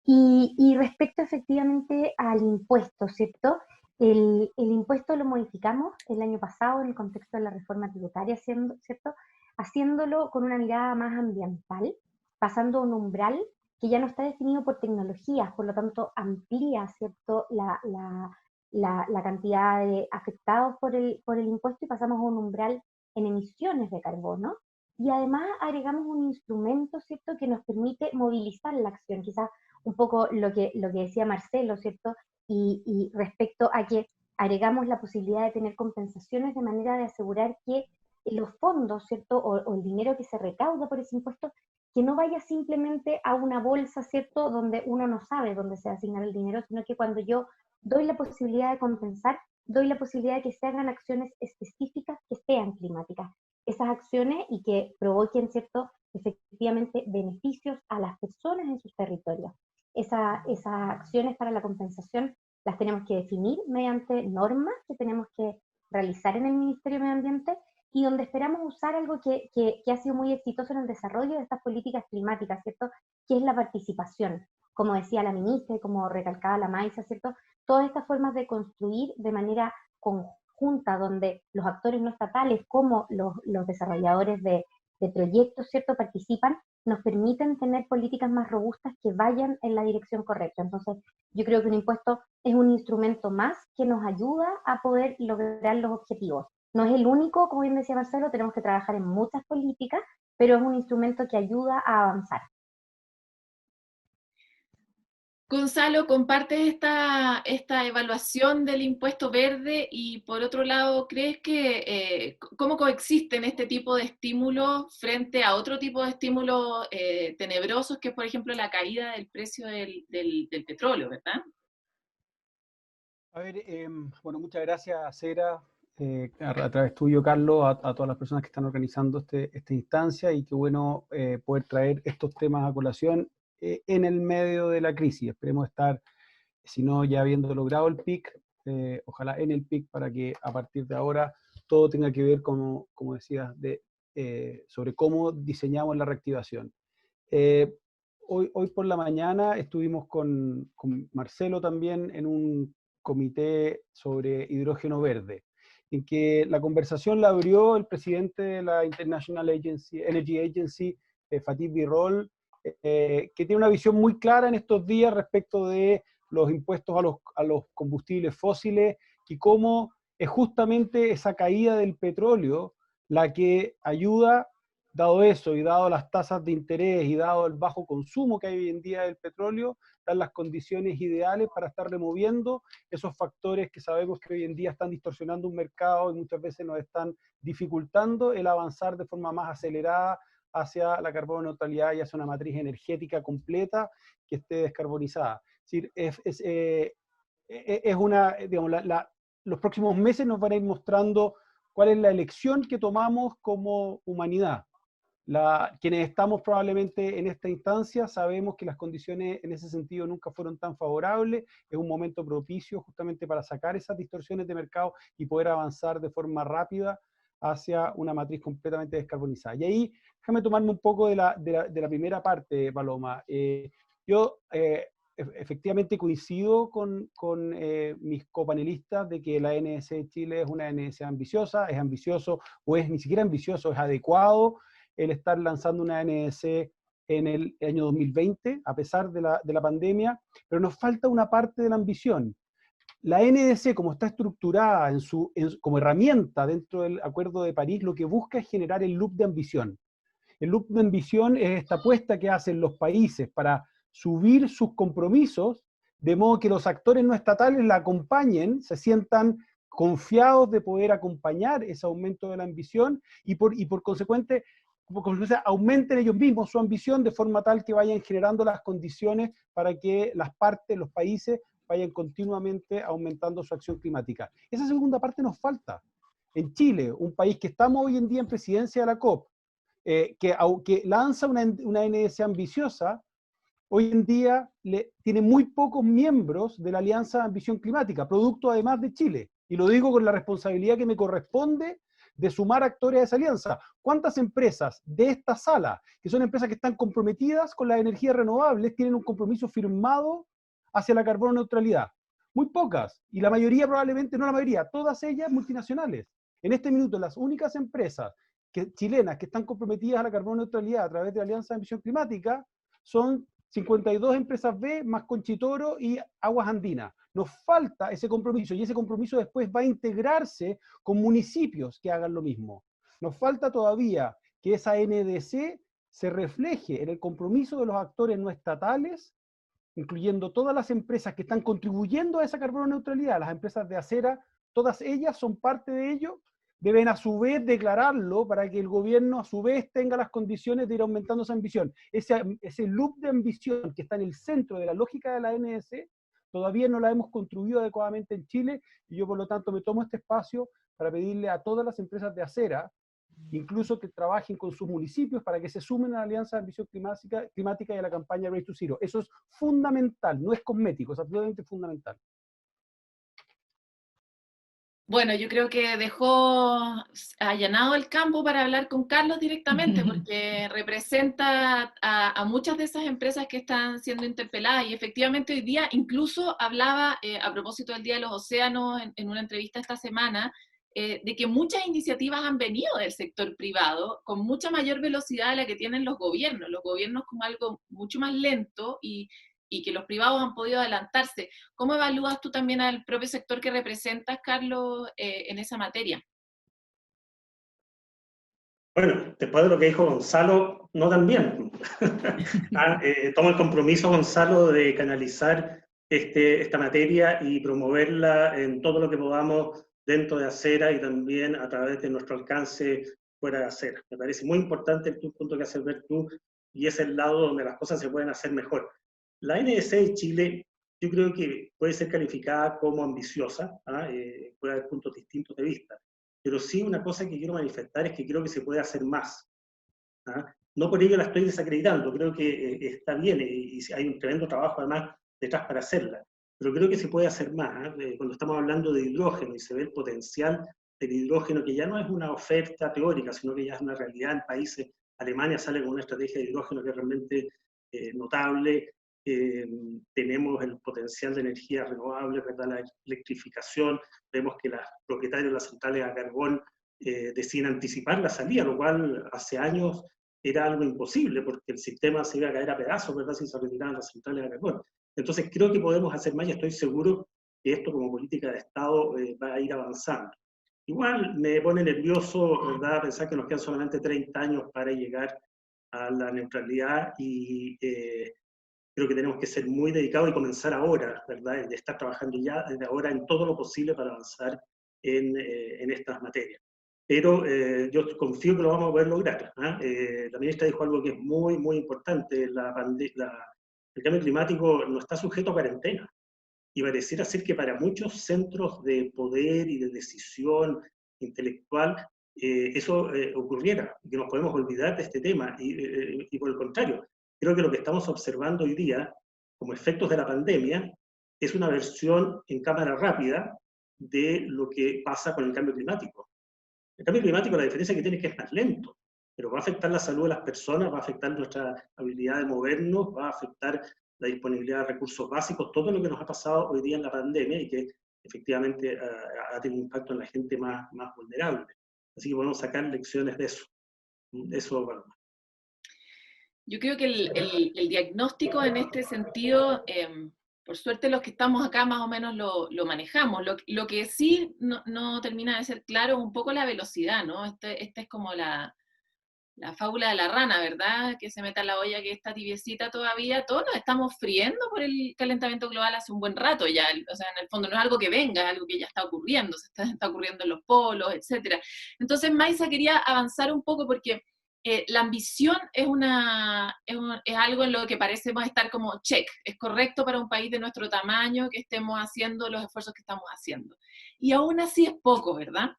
Y respecto efectivamente al impuesto, ¿cierto? El impuesto lo modificamos el año pasado en el contexto de la reforma tributaria, ¿cierto? Haciéndolo con una mirada más ambiental, pasando a un umbral que ya no está definido por tecnologías, por lo tanto amplía, ¿cierto?, la cantidad de afectados por el impuesto, y pasamos a un umbral en emisiones de carbono. Y además agregamos un instrumento, ¿cierto?, que nos permite movilizar la acción, quizás un poco lo que decía Marcelo, ¿cierto? Y respecto a que agregamos la posibilidad de tener compensaciones de manera de asegurar que los fondos, ¿cierto?, o el dinero que se recauda por ese impuesto, que no vaya simplemente a una bolsa, ¿cierto?, donde uno no sabe dónde se va a asignar el dinero, sino que cuando yo doy la posibilidad de compensar, doy la posibilidad de que se hagan acciones específicas que sean climáticas. Esas acciones y que provoquen, ¿cierto?, efectivamente beneficios a las personas en sus territorios. Esas acciones para la compensación las tenemos que definir mediante normas que tenemos que realizar en el Ministerio de Medio Ambiente, y donde esperamos usar algo que ha sido muy exitoso en el desarrollo de estas políticas climáticas, ¿cierto?, que es la participación. Como decía la ministra y como recalcaba la Maisa, ¿cierto?, todas estas formas de construir de manera conjunta, donde los actores no estatales como los desarrolladores de proyectos, ¿cierto?, participan, nos permiten tener políticas más robustas que vayan en la dirección correcta. Entonces, yo creo que un impuesto es un instrumento más que nos ayuda a poder lograr los objetivos. No es el único, como bien decía Marcelo, tenemos que trabajar en muchas políticas, pero es un instrumento que ayuda a avanzar. Gonzalo, ¿compartes esta evaluación del impuesto verde? Y por otro lado, ¿crees que cómo coexisten este tipo de estímulos frente a otro tipo de estímulos tenebrosos, que es, por ejemplo, la caída del precio del petróleo, ¿verdad? A ver, bueno, muchas gracias, Cera, a través tuyo, Carlos, a todas las personas que están organizando esta instancia, y qué bueno poder traer estos temas a colación en el medio de la crisis. Esperemos estar, si no ya habiendo logrado el pic, ojalá en el pic, para que a partir de ahora todo tenga que ver, como decías, sobre cómo diseñamos la reactivación. Hoy por la mañana estuvimos con Marcelo también en un comité sobre hidrógeno verde, en que la conversación la abrió el presidente de la International Energy Agency, Fatih Birol, que tiene una visión muy clara en estos días respecto de los impuestos a los combustibles fósiles, y cómo es justamente esa caída del petróleo la que ayuda, dado eso y dado las tasas de interés y dado el bajo consumo que hay hoy en día del petróleo, dan las condiciones ideales para estar removiendo esos factores que sabemos que hoy en día están distorsionando un mercado y muchas veces nos están dificultando el avanzar de forma más acelerada hacia la carbono neutralidad y hacia una matriz energética completa que esté descarbonizada. Es decir, es una, digamos, los próximos meses nos van a ir mostrando cuál es la elección que tomamos como humanidad. Quienes estamos probablemente en esta instancia sabemos que las condiciones en ese sentido nunca fueron tan favorables. Es un momento propicio justamente para sacar esas distorsiones de mercado y poder avanzar de forma rápida hacia una matriz completamente descarbonizada. Y ahí, déjame tomarme un poco de la primera parte, Paloma. Yo efectivamente coincido con mis copanelistas de que la NDC de Chile es una NDC ambiciosa, es ambicioso, o es ni siquiera ambicioso, es adecuado el estar lanzando una NDC en el año 2020, a pesar de la pandemia, pero nos falta una parte de la ambición. La NDC, como está estructurada como herramienta dentro del Acuerdo de París, lo que busca es generar el loop de ambición. El loop de ambición es esta apuesta que hacen los países para subir sus compromisos, de modo que los actores no estatales la acompañen, se sientan confiados de poder acompañar ese aumento de la ambición, y por consecuente aumenten ellos mismos su ambición de forma tal que vayan generando las condiciones para que las partes, los países, vayan continuamente aumentando su acción climática. Esa segunda parte nos falta. En Chile, un país que estamos hoy en día en presidencia de la COP, que lanza una NDC ambiciosa, hoy en día tiene muy pocos miembros de la Alianza de Ambición Climática, producto además de Chile. Y lo digo con la responsabilidad que me corresponde de sumar actores a esa alianza. ¿Cuántas empresas de esta sala, que son empresas que están comprometidas con las energías renovables, tienen un compromiso firmado hacia la carbono neutralidad? Muy pocas, y la mayoría probablemente, no la mayoría, todas ellas multinacionales. En este minuto, las únicas empresas chilenas que están comprometidas a la carbono neutralidad a través de la Alianza de Ambición Climática son 52 empresas B más Conchitoro y Aguas Andinas. Nos falta ese compromiso, y ese compromiso después va a integrarse con municipios que hagan lo mismo. Nos falta todavía que esa NDC se refleje en el compromiso de los actores no estatales, incluyendo todas las empresas que están contribuyendo a esa carbono neutralidad. Las empresas de acera, todas ellas son parte de ello, deben a su vez declararlo para que el gobierno a su vez tenga las condiciones de ir aumentando esa ambición. Ese loop de ambición que está en el centro de la lógica de la NDC, todavía no la hemos construido adecuadamente en Chile, y yo por lo tanto me tomo este espacio para pedirle a todas las empresas de acera, incluso que trabajen con sus municipios, para que se sumen a la Alianza de Ambición Climática y a la campaña Race to Zero. Eso es fundamental, no es cosmético, es absolutamente fundamental. Bueno, yo creo que dejó allanado el campo para hablar con Carlos directamente, porque representa a muchas de esas empresas que están siendo interpeladas, y efectivamente hoy día incluso hablaba, a propósito del Día de los Océanos, en una entrevista esta semana, de que muchas iniciativas han venido del sector privado con mucha mayor velocidad de la que tienen los gobiernos como algo mucho más lento, y que los privados han podido adelantarse. ¿Cómo evalúas tú también al propio sector que representas, Carlos, en esa materia? Bueno, después de lo que dijo Gonzalo, no tan bien. Tomo el compromiso, Gonzalo, de canalizar esta materia y promoverla en todo lo que podamos dentro de Acera y también a través de nuestro alcance fuera de Acera. Me parece muy importante el punto que haces ver tú, y es el lado donde las cosas se pueden hacer mejor. La NDC de Chile, yo creo que puede ser calificada como ambiciosa, puede haber puntos distintos de vista, pero sí una cosa que quiero manifestar es que creo que se puede hacer más. No por ello la estoy desacreditando, creo que está bien y hay un tremendo trabajo además detrás para hacerla, pero creo que se puede hacer más. Cuando estamos hablando de hidrógeno y se ve el potencial del hidrógeno, que ya no es una oferta teórica, sino que ya es una realidad en países. Alemania sale con una estrategia de hidrógeno que es realmente notable. Tenemos el potencial de energía renovable, ¿verdad? La electrificación. Vemos que los propietarios de las centrales a carbón deciden anticipar la salida, lo cual hace años era algo imposible, porque el sistema se iba a caer a pedazos, ¿verdad?, si se retiraban las centrales a carbón. Entonces creo que podemos hacer más y estoy seguro que esto como política de Estado va a ir avanzando. Igual me pone nervioso, ¿verdad?, pensar que nos quedan solamente 30 años para llegar a la neutralidad y creo que tenemos que ser muy dedicados y comenzar ahora, ¿verdad?, de estar trabajando ya desde ahora en todo lo posible para avanzar en estas materias. Pero yo confío que lo vamos a poder lograr. La ministra dijo algo que es muy, muy importante. El cambio climático no está sujeto a cuarentena. Y pareciera ser que para muchos centros de poder y de decisión intelectual eso ocurriera, que nos podemos olvidar de este tema. Y por el contrario, creo que lo que estamos observando hoy día, como efectos de la pandemia, es una versión en cámara rápida de lo que pasa con el cambio climático. El cambio climático, la diferencia que tiene es que es más lento, pero va a afectar la salud de las personas, va a afectar nuestra habilidad de movernos, va a afectar la disponibilidad de recursos básicos, todo lo que nos ha pasado hoy día en la pandemia y que efectivamente ha tenido impacto en la gente más vulnerable. Así que podemos sacar lecciones de eso. Eso, bueno. Yo creo que el diagnóstico en este sentido, por suerte los que estamos acá más o menos lo manejamos. Lo que sí no termina de ser claro es un poco la velocidad, ¿no? Esta es como la fábula de la rana, ¿verdad? Que se meta a la olla que está tibiecita todavía. Todos nos estamos friendo por el calentamiento global hace un buen rato ya. O sea, en el fondo no es algo que venga, es algo que ya está ocurriendo. Se está ocurriendo en los polos, etc. Entonces, Maisa quería avanzar un poco porque la ambición es algo en lo que parecemos estar como check. Es correcto para un país de nuestro tamaño que estemos haciendo los esfuerzos que estamos haciendo. Y aún así es poco, ¿verdad?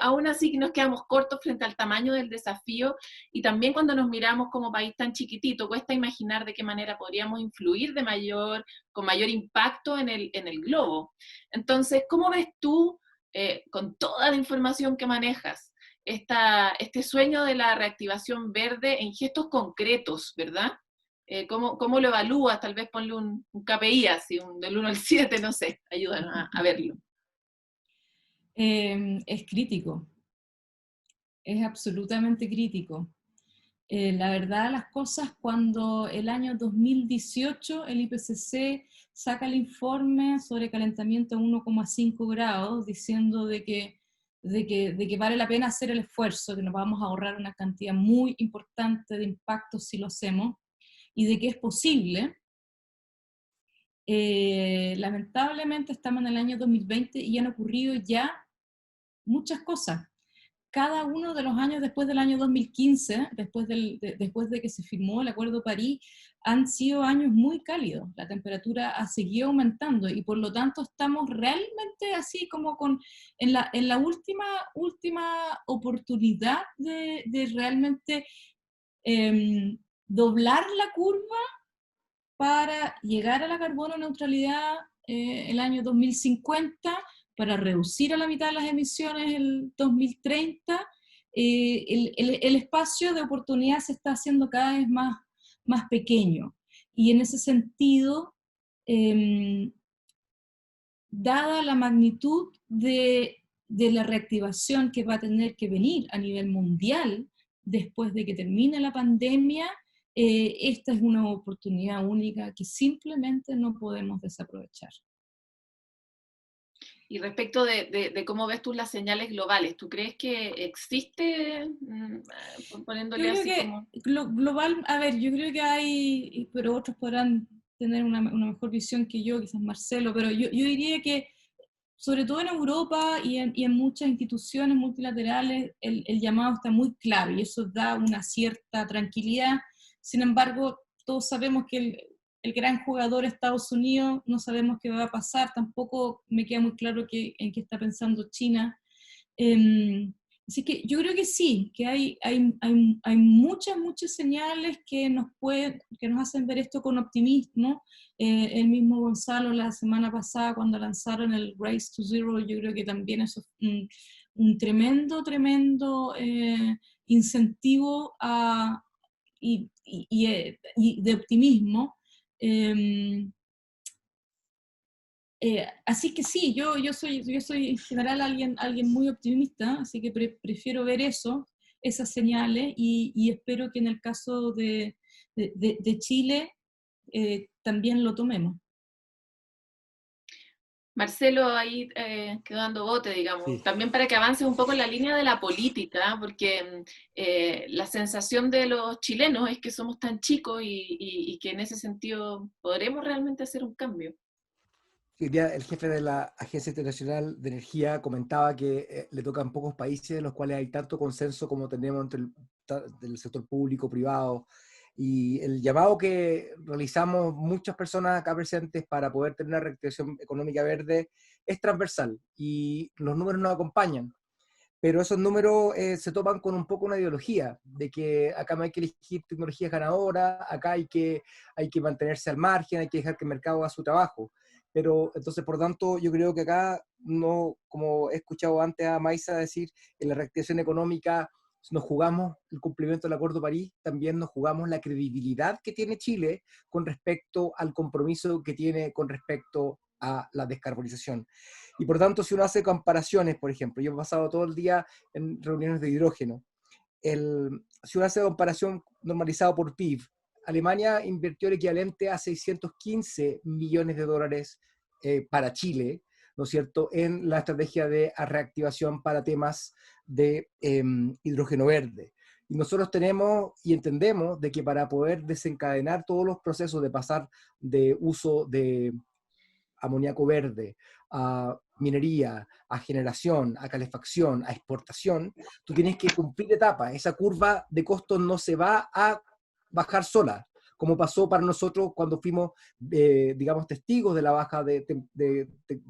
Aún así nos quedamos cortos frente al tamaño del desafío, y también cuando nos miramos como país tan chiquitito, cuesta imaginar de qué manera podríamos influir con mayor impacto en el globo. Entonces, ¿cómo ves tú, con toda la información que manejas, este sueño de la reactivación verde en gestos concretos, ¿verdad? ¿Cómo lo evalúas? Tal vez ponle un KPI así, del 1 al 7, no sé, ayúdanos a verlo. Es crítico, es absolutamente crítico. La verdad, las cosas, cuando el año 2018 el IPCC saca el informe sobre calentamiento a 1,5 grados, diciendo de que vale la pena hacer el esfuerzo, que nos vamos a ahorrar una cantidad muy importante de impactos si lo hacemos, y de que es posible. Lamentablemente estamos en el año 2020 y han ocurrido ya muchas cosas. Cada uno de los años después del año 2015, después de que se firmó el Acuerdo de París, han sido años muy cálidos. La temperatura ha seguido aumentando y por lo tanto estamos realmente así como en la última oportunidad de realmente doblar la curva para llegar a la carbono neutralidad el año 2050, para reducir a la mitad las emisiones el 2030. El espacio de oportunidad se está haciendo cada vez más pequeño. Y en ese sentido, dada la magnitud de la reactivación que va a tener que venir a nivel mundial después de que termine la pandemia, esta es una oportunidad única que simplemente no podemos desaprovechar. Y respecto de cómo ves tú las señales globales, ¿tú crees que existe, poniéndole Yo creo así que como... global, a ver, yo creo que hay, pero otros podrán tener una mejor visión que yo, quizás Marcelo, pero yo diría que sobre todo en Europa y en muchas instituciones multilaterales, el llamado está muy claro y eso da una cierta tranquilidad. Sin embargo, todos sabemos que el gran jugador Estados Unidos, no sabemos qué va a pasar, tampoco me queda muy claro en qué está pensando China. Así que yo creo que sí, que hay muchas señales que nos hacen ver esto con optimismo. El mismo Gonzalo la semana pasada cuando lanzaron el Race to Zero, yo creo que también eso es un tremendo incentivo y de optimismo. Así que sí, yo soy en general alguien muy optimista, así que prefiero ver esas señales, y espero que en el caso de Chile también lo tomemos. Marcelo ahí quedó dando bote, digamos, Sí. también para que avances un poco en la línea de la política, porque la sensación de los chilenos es que somos tan chicos y que en ese sentido podremos realmente hacer un cambio. Hoy día el jefe de la Agencia Internacional de Energía comentaba que le tocan pocos países en los cuales hay tanto consenso como tenemos entre el sector público, privado, y el llamado que realizamos muchas personas acá presentes para poder tener una reactivación económica verde es transversal y los números nos acompañan. Pero esos números se topan con un poco una ideología, de que acá no hay que elegir tecnologías ganadoras, acá hay que mantenerse al margen, hay que dejar que el mercado haga su trabajo. Pero entonces, por tanto, yo creo que acá, no, como he escuchado antes a Maisa decir, en la reactivación económica nos jugamos el cumplimiento del Acuerdo de París, también nos jugamos la credibilidad que tiene Chile con respecto al compromiso que tiene con respecto a la descarbonización. Y por tanto, si uno hace comparaciones, por ejemplo, yo he pasado todo el día en reuniones de hidrógeno, si uno hace comparación normalizado por PIB, Alemania invirtió el equivalente a 615 millones de dólares para Chile, ¿no es cierto?, en la estrategia de reactivación para temas de hidrógeno verde. Y nosotros tenemos y entendemos de que para poder desencadenar todos los procesos de pasar de uso de amoníaco verde, a minería, a generación, a calefacción, a exportación, tú tienes que cumplir etapas. Esa curva de costos no se va a bajar sola, como pasó para nosotros cuando fuimos, digamos, testigos de la baja de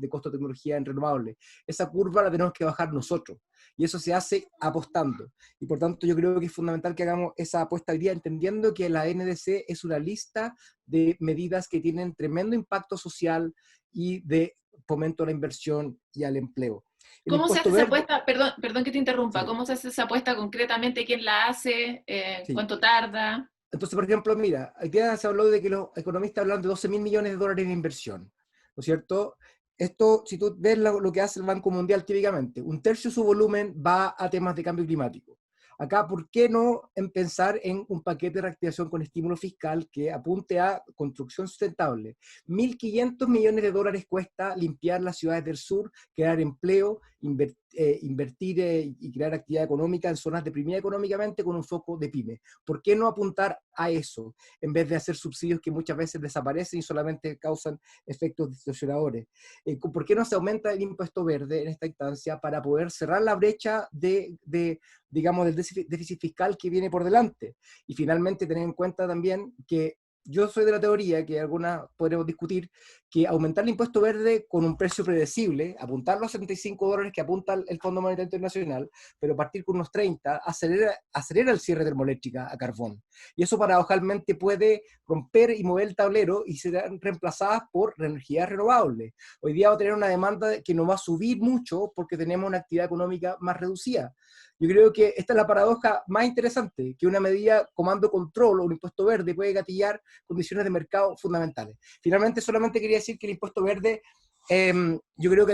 costo de tecnología en renovables. Esa curva la tenemos que bajar nosotros, y eso se hace apostando. Y por tanto yo creo que es fundamental que hagamos esa apuesta hoy día, entendiendo que la NDC es una lista de medidas que tienen tremendo impacto social y de fomento a la inversión y al empleo. ¿Cómo se hace esa apuesta? Perdón que te interrumpa. Sí. ¿Cómo se hace esa apuesta concretamente? ¿Quién la hace? Sí. ¿Cuánto tarda? Entonces, por ejemplo, mira, hoy día se habló de que los economistas hablan de 12.000 millones de dólares de inversión, ¿no es cierto? Esto, si tú ves lo que hace el Banco Mundial típicamente, un tercio de su volumen va a temas de cambio climático. Acá, ¿por qué no pensar en un paquete de reactivación con estímulo fiscal que apunte a construcción sustentable? 1.500 millones de dólares cuesta limpiar las ciudades del sur, crear empleo, invertir y crear actividad económica en zonas deprimidas económicamente con un foco de pyme. ¿Por qué no apuntar a eso en vez de hacer subsidios que muchas veces desaparecen y solamente causan efectos distorsionadores? ¿Por qué no se aumenta el impuesto verde en esta instancia para poder cerrar la brecha digamos, del déficit fiscal que viene por delante? Y finalmente tener en cuenta también que yo soy de la teoría, que algunas podremos discutir, que aumentar el impuesto verde con un precio predecible, apuntar los 75 dólares que apunta el Fondo Monetario Internacional, pero partir con unos 30, acelera el cierre termoeléctrica a carbón. Y eso paradojalmente puede romper y mover el tablero y serán reemplazadas por energías renovables. Hoy día va a tener una demanda que no va a subir mucho porque tenemos una actividad económica más reducida. Yo creo que esta es la paradoja más interesante, que una medida comando control o un impuesto verde puede gatillar condiciones de mercado fundamentales. Finalmente, solamente quería decir que el impuesto verde yo creo que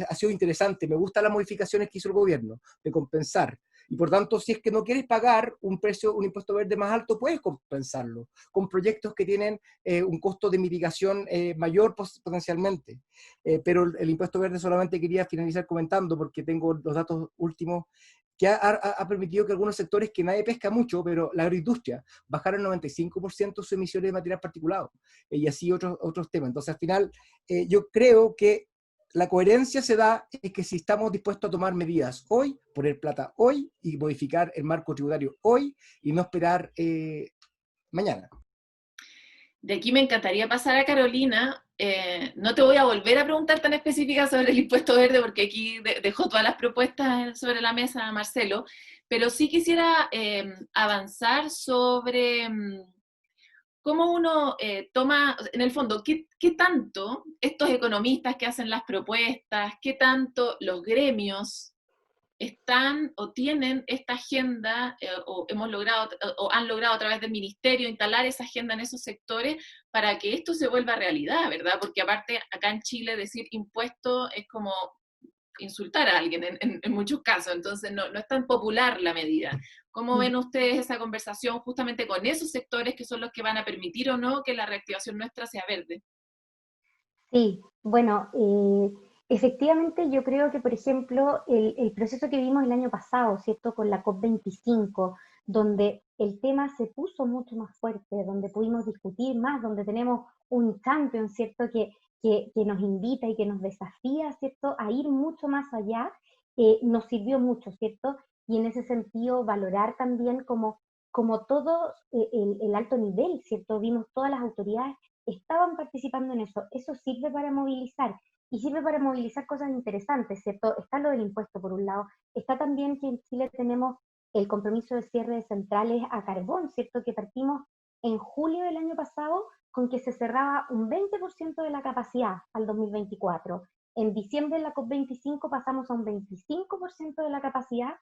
ha sido interesante. Me gustan las modificaciones que hizo el gobierno de compensar. Y por tanto, si es que no quieres pagar un impuesto verde más alto, puedes compensarlo con proyectos que tienen un costo de mitigación mayor potencialmente. Pero el impuesto verde solamente quería finalizar comentando, porque tengo los datos últimos, que ha permitido que algunos sectores que nadie pesca mucho, pero la agroindustria, bajaron 95% sus emisiones de material particulado, y así otros temas. Entonces, al final, yo creo que la coherencia se da en que si estamos dispuestos a tomar medidas hoy, poner plata hoy, y modificar el marco tributario hoy, y no esperar mañana. De aquí me encantaría pasar a Carolina. No te voy a volver a preguntar tan específica sobre el impuesto verde, porque aquí dejó todas las propuestas sobre la mesa Marcelo, pero sí quisiera avanzar sobre cómo uno toma, en el fondo, qué tanto estos economistas que hacen las propuestas, qué tanto los gremios están o tienen esta agenda, o hemos logrado, o han logrado a través del ministerio instalar esa agenda en esos sectores para que esto se vuelva realidad, ¿verdad? Porque aparte, acá en Chile decir impuesto es como insultar a alguien en muchos casos, entonces no es tan popular la medida. ¿Cómo ven ustedes esa conversación justamente con esos sectores que son los que van a permitir o no que la reactivación nuestra sea verde? Sí, bueno, efectivamente yo creo que, por ejemplo, el proceso que vimos el año pasado, ¿cierto? Con la COP25, donde el tema se puso mucho más fuerte, donde pudimos discutir más, donde tenemos un champion, ¿cierto? Que nos invita y que nos desafía, ¿cierto? A ir mucho más allá, nos sirvió mucho, ¿cierto? Y en ese sentido valorar también como todo el alto nivel, ¿cierto? Vimos todas las autoridades estaban participando en eso. Eso sirve para movilizar, y sirve para movilizar cosas interesantes, ¿cierto? Está lo del impuesto por un lado, está también que en Chile tenemos el compromiso de cierre de centrales a carbón, ¿cierto? Que partimos en julio del año pasado con que se cerraba un 20% de la capacidad al 2024. En diciembre de la COP25 pasamos a un 25% de la capacidad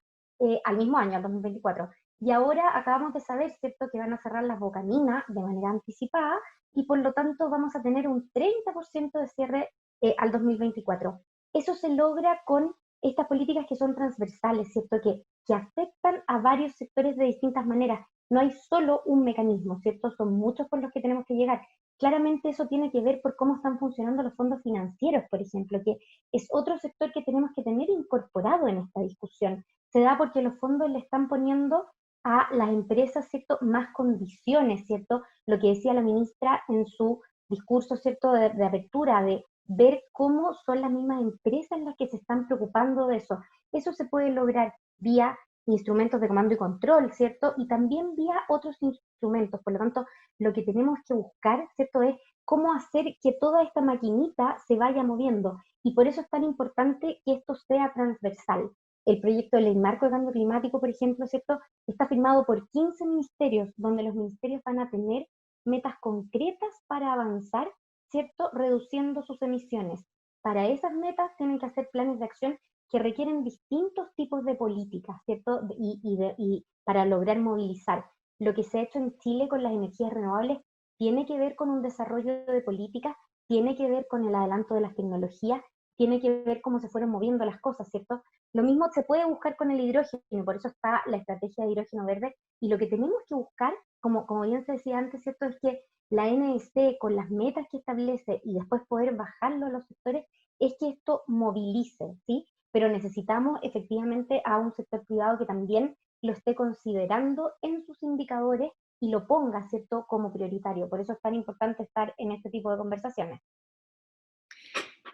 al mismo año, al 2024. Y ahora acabamos de saber, ¿cierto?, que van a cerrar las Bocaminas de manera anticipada, y por lo tanto vamos a tener un 30% de cierre al 2024. Eso se logra con estas políticas que son transversales, ¿cierto?, que afectan a varios sectores de distintas maneras. No hay solo un mecanismo, ¿cierto? Son muchos por los que tenemos que llegar. Claramente eso tiene que ver por cómo están funcionando los fondos financieros, por ejemplo, que es otro sector que tenemos que tener incorporado en esta discusión. Se da porque los fondos le están poniendo a las empresas, ¿cierto?, más condiciones, ¿cierto? Lo que decía la ministra en su discurso, ¿cierto?, de apertura, de ver cómo son las mismas empresas las que se están preocupando de eso. Eso se puede lograr vía instrumentos de comando y control, ¿cierto? Y también vía otros instrumentos. Por lo tanto, lo que tenemos que buscar, ¿cierto?, es cómo hacer que toda esta maquinita se vaya moviendo. Y por eso es tan importante que esto sea transversal. El proyecto de ley marco de cambio climático, por ejemplo, ¿cierto?, está firmado por 15 ministerios, donde los ministerios van a tener metas concretas para avanzar, ¿cierto?, reduciendo sus emisiones. Para esas metas tienen que hacer planes de acción que requieren distintos tipos de políticas, ¿cierto?, y para lograr movilizar. Lo que se ha hecho en Chile con las energías renovables tiene que ver con un desarrollo de políticas, tiene que ver con el adelanto de las tecnologías, tiene que ver cómo se fueron moviendo las cosas, ¿cierto? Lo mismo se puede buscar con el hidrógeno, por eso está la estrategia de hidrógeno verde, y lo que tenemos que buscar, como bien se decía antes, ¿cierto?, es que la NDC, con las metas que establece y después poder bajarlo a los sectores, es que esto movilice, ¿sí? Pero necesitamos efectivamente a un sector privado que también lo esté considerando en sus indicadores y lo ponga, ¿cierto?, como prioritario. Por eso es tan importante estar en este tipo de conversaciones.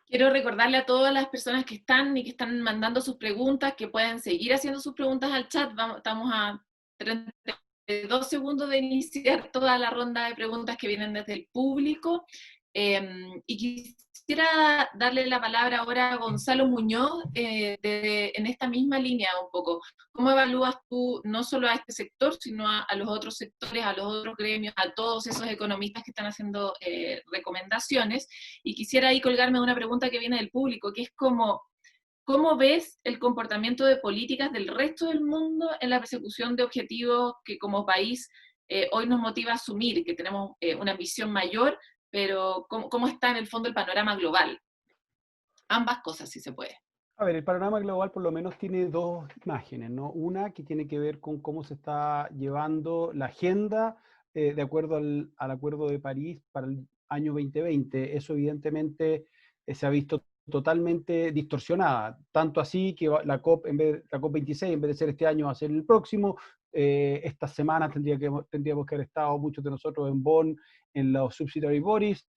Quiero recordarle a todas las personas que están mandando sus preguntas, que pueden seguir haciendo sus preguntas al chat. Estamos a 32 segundos de iniciar toda la ronda de preguntas que vienen desde el público. Y quisiera darle la palabra ahora a Gonzalo Muñoz, en esta misma línea un poco. ¿Cómo evalúas tú no solo a este sector, sino a los otros sectores, a los otros gremios, a todos esos economistas que están haciendo recomendaciones? Y quisiera ahí colgarme de una pregunta que viene del público, que es ¿cómo ves el comportamiento de políticas del resto del mundo en la persecución de objetivos que como país hoy nos motiva a asumir, que tenemos una ambición mayor, pero ¿cómo está en el fondo el panorama global? Ambas cosas, si se puede. A ver, el panorama global por lo menos tiene dos imágenes, ¿no? Una que tiene que ver con cómo se está llevando la agenda de acuerdo al Acuerdo de París para el año 2020. Eso evidentemente se ha visto totalmente distorsionada, tanto así que la COP, la COP26, en vez de ser este año, va a ser el próximo. Esta semana tendríamos que haber estado muchos de nosotros en Bonn, en los subsidiary bodies.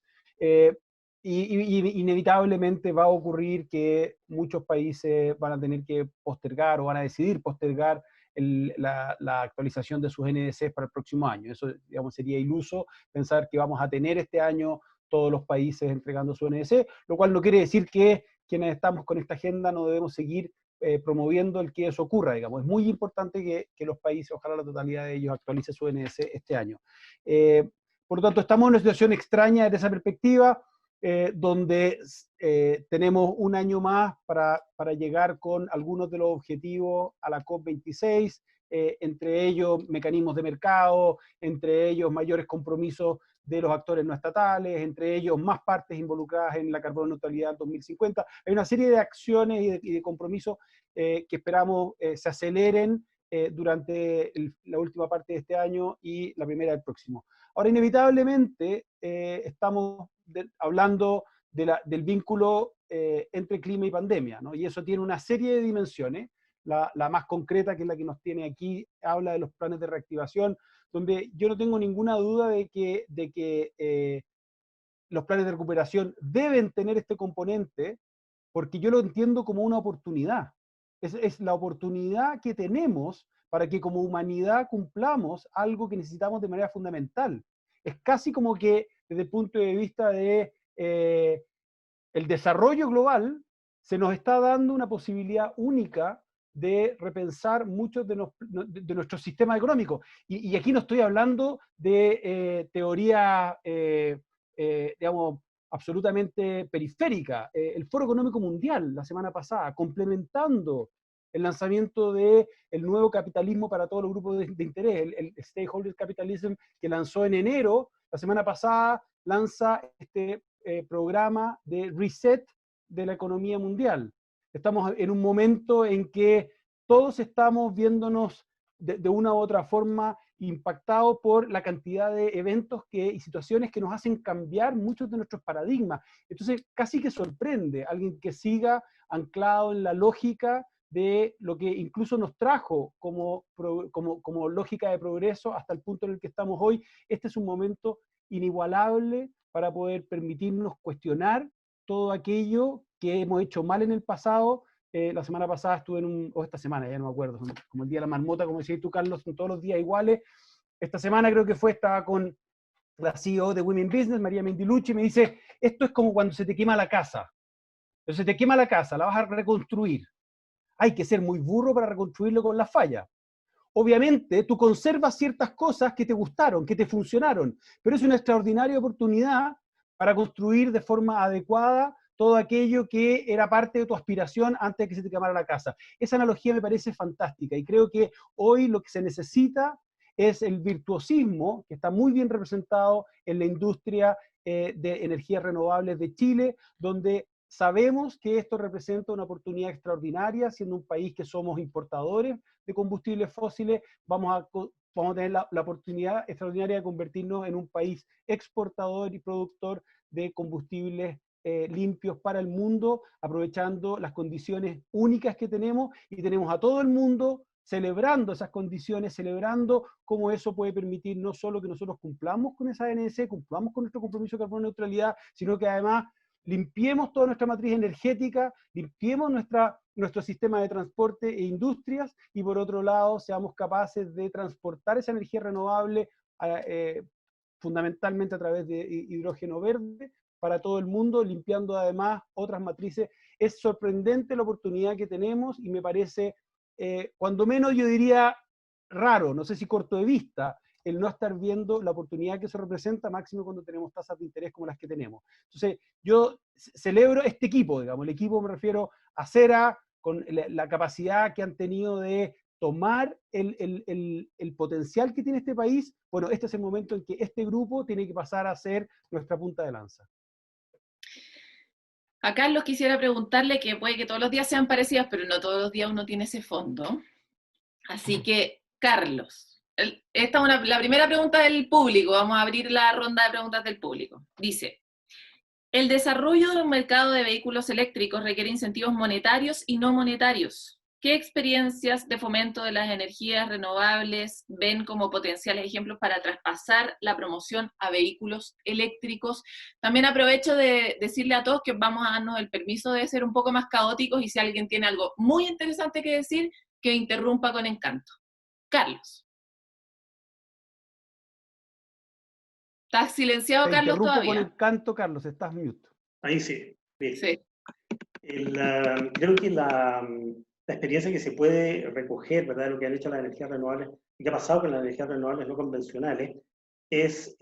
Y inevitablemente va a ocurrir que muchos países van a tener que postergar o van a decidir postergar la actualización de sus NDCs para el próximo año. Eso, digamos, sería iluso pensar que vamos a tener este año todos los países entregando su NDC, lo cual no quiere decir que quienes estamos con esta agenda no debemos seguir promoviendo el que eso ocurra, digamos. Es muy importante que los países, ojalá la totalidad de ellos, actualice su NDC este año. Por lo tanto, estamos en una situación extraña desde esa perspectiva, donde tenemos un año más para llegar con algunos de los objetivos a la COP26, entre ellos mecanismos de mercado, entre ellos mayores compromisos de los actores no estatales, entre ellos más partes involucradas en la carbono neutralidad 2050. Hay una serie de acciones y de compromisos que esperamos se aceleren durante la última parte de este año y la primera del próximo. Ahora, inevitablemente, estamos hablando del vínculo entre clima y pandemia, ¿no? Y eso tiene una serie de dimensiones. La más concreta, que es la que nos tiene aquí, habla de los planes de reactivación, donde yo no tengo ninguna duda de que los planes de recuperación deben tener este componente, porque yo lo entiendo como una oportunidad. Es la oportunidad que tenemos para que como humanidad cumplamos algo que necesitamos de manera fundamental. Es casi como que desde el punto de vista de el desarrollo global, se nos está dando una posibilidad única de repensar muchos de nuestro sistema económico. Y aquí no estoy hablando de teoría, digamos, absolutamente periférica. El Foro Económico Mundial, la semana pasada, complementando el lanzamiento del nuevo capitalismo para todos los grupos de interés, el Stakeholder Capitalism, que lanzó en enero, la semana pasada, lanza este programa de reset de la economía mundial. Estamos en un momento en que todos estamos viéndonos de una u otra forma impactados por la cantidad de eventos y situaciones que nos hacen cambiar muchos de nuestros paradigmas. Entonces, casi que sorprende alguien que siga anclado en la lógica de lo que incluso nos trajo como lógica de progreso hasta el punto en el que estamos hoy. Este es un momento inigualable para poder permitirnos cuestionar todo aquello que hemos hecho mal en el pasado. La semana pasada estuve o esta semana, ya no me acuerdo, como el día de la marmota, como decías tú, Carlos, son todos los días iguales. Esta semana creo que estaba con la CEO de Women Business, María Mendilucci, y me dice, esto es como cuando se te quema la casa. Entonces se te quema la casa, la vas a reconstruir. Hay que ser muy burro para reconstruirlo con las fallas. Obviamente, tú conservas ciertas cosas que te gustaron, que te funcionaron, pero es una extraordinaria oportunidad para construir de forma adecuada todo aquello que era parte de tu aspiración antes de que se te quemara la casa. Esa analogía me parece fantástica y creo que hoy lo que se necesita es el virtuosismo, que está muy bien representado en la industria de energías renovables de Chile, donde sabemos que esto representa una oportunidad extraordinaria, siendo un país que somos importadores de combustibles fósiles, vamos a tener la oportunidad extraordinaria de convertirnos en un país exportador y productor de combustibles limpios para el mundo, aprovechando las condiciones únicas que tenemos, y tenemos a todo el mundo celebrando esas condiciones, celebrando cómo eso puede permitir no solo que nosotros cumplamos con esa NDC, cumplamos con nuestro compromiso de carbono neutralidad, sino que además limpiemos toda nuestra matriz energética, limpiemos nuestro sistema de transporte e industrias, y por otro lado seamos capaces de transportar esa energía renovable fundamentalmente a través de hidrógeno verde para todo el mundo, limpiando además otras matrices. Es sorprendente la oportunidad que tenemos y me parece, cuando menos yo diría raro, no sé si corto de vista, el no estar viendo la oportunidad que eso representa, máximo cuando tenemos tasas de interés como las que tenemos. Entonces, yo celebro este equipo, digamos, el equipo me refiero a Cera, con la capacidad que han tenido de tomar el potencial que tiene este país. Bueno, este es el momento en que este grupo tiene que pasar a ser nuestra punta de lanza. A Carlos quisiera preguntarle, que puede que todos los días sean parecidas, pero no todos los días uno tiene ese fondo. Así que, Carlos, esta es la primera pregunta del público. Vamos a abrir la ronda de preguntas del público. Dice: el desarrollo de un mercado de vehículos eléctricos requiere incentivos monetarios y no monetarios. ¿Qué experiencias de fomento de las energías renovables ven como potenciales ejemplos para traspasar la promoción a vehículos eléctricos? También aprovecho de decirle a todos que vamos a darnos el permiso de ser un poco más caóticos, y si alguien tiene algo muy interesante que decir, que interrumpa con encanto. Carlos. ¿Estás silenciado, Te Carlos, interrumpo todavía? con encanto, Carlos, estás mute. Ahí sí. Sí. Creo que la experiencia que se puede recoger, ¿verdad?, lo que han hecho las energías renovables, y que ha pasado con las energías renovables no convencionales, es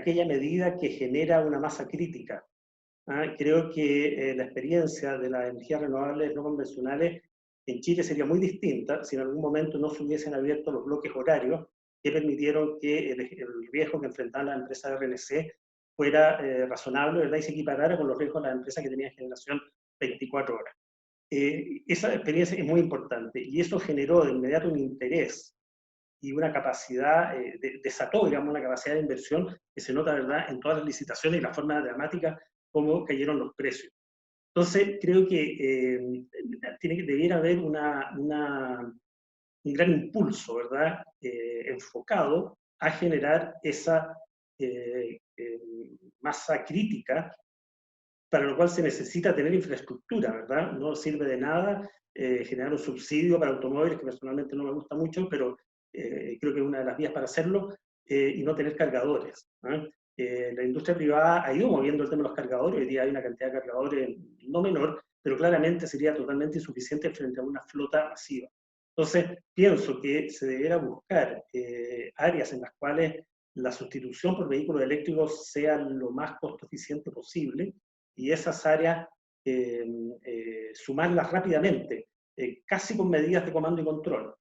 aquella medida que genera una masa crítica. Creo que la experiencia de las energías renovables no convencionales en Chile sería muy distinta si en algún momento no se hubiesen abierto los bloques horarios que permitieron que el riesgo que enfrentaban las empresas de RNC fuera razonable, ¿verdad?, y se equiparara con los riesgos de las empresas que tenían generación 24 horas. Esa experiencia es muy importante, y eso generó de inmediato un interés y una capacidad, desató, digamos, una capacidad de inversión que se nota, ¿verdad?, en todas las licitaciones y la forma dramática como cayeron los precios. Entonces, creo que debiera haber un gran impulso, ¿verdad?, enfocado a generar esa masa crítica, para lo cual se necesita tener infraestructura, ¿verdad? No sirve de nada generar un subsidio para automóviles, que personalmente no me gusta mucho, pero creo que es una de las vías para hacerlo, y no tener cargadores. La industria privada ha ido moviendo el tema de los cargadores. Hoy día hay una cantidad de cargadores no menor, pero claramente sería totalmente insuficiente frente a una flota masiva. Entonces, pienso que se debería buscar áreas en las cuales la sustitución por vehículos eléctricos sea lo más costo eficiente posible, y esas áreas sumarlas rápidamente, casi con medidas de comando y control.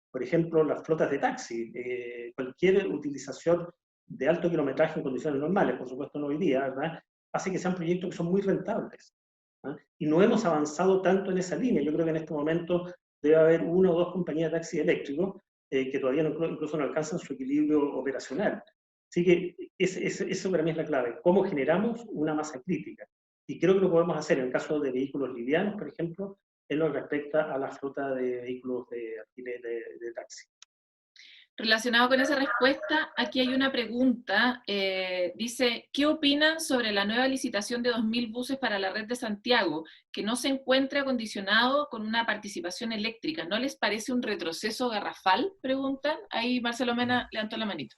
Por ejemplo, las flotas de taxi, cualquier utilización de alto kilometraje en condiciones normales, por supuesto no hoy día, ¿verdad?, hace que sean proyectos que son muy rentables. Y no hemos avanzado tanto en esa línea. Yo creo que en este momento debe haber una o dos compañías de taxis eléctricos que todavía incluso no alcanzan su equilibrio operacional. Así que eso para mí es la clave. ¿Cómo generamos una masa crítica? Y creo que lo podemos hacer en el caso de vehículos livianos, por ejemplo, en lo que respecta a la flota de vehículos de alquiler de taxi. Relacionado con esa respuesta, aquí hay una pregunta. Dice: ¿qué opinan sobre la nueva licitación de 2.000 buses para la red de Santiago, que no se encuentra acondicionado con una participación eléctrica? ¿No les parece un retroceso garrafal? Preguntan. Ahí Marcelo Mena levantó la manito.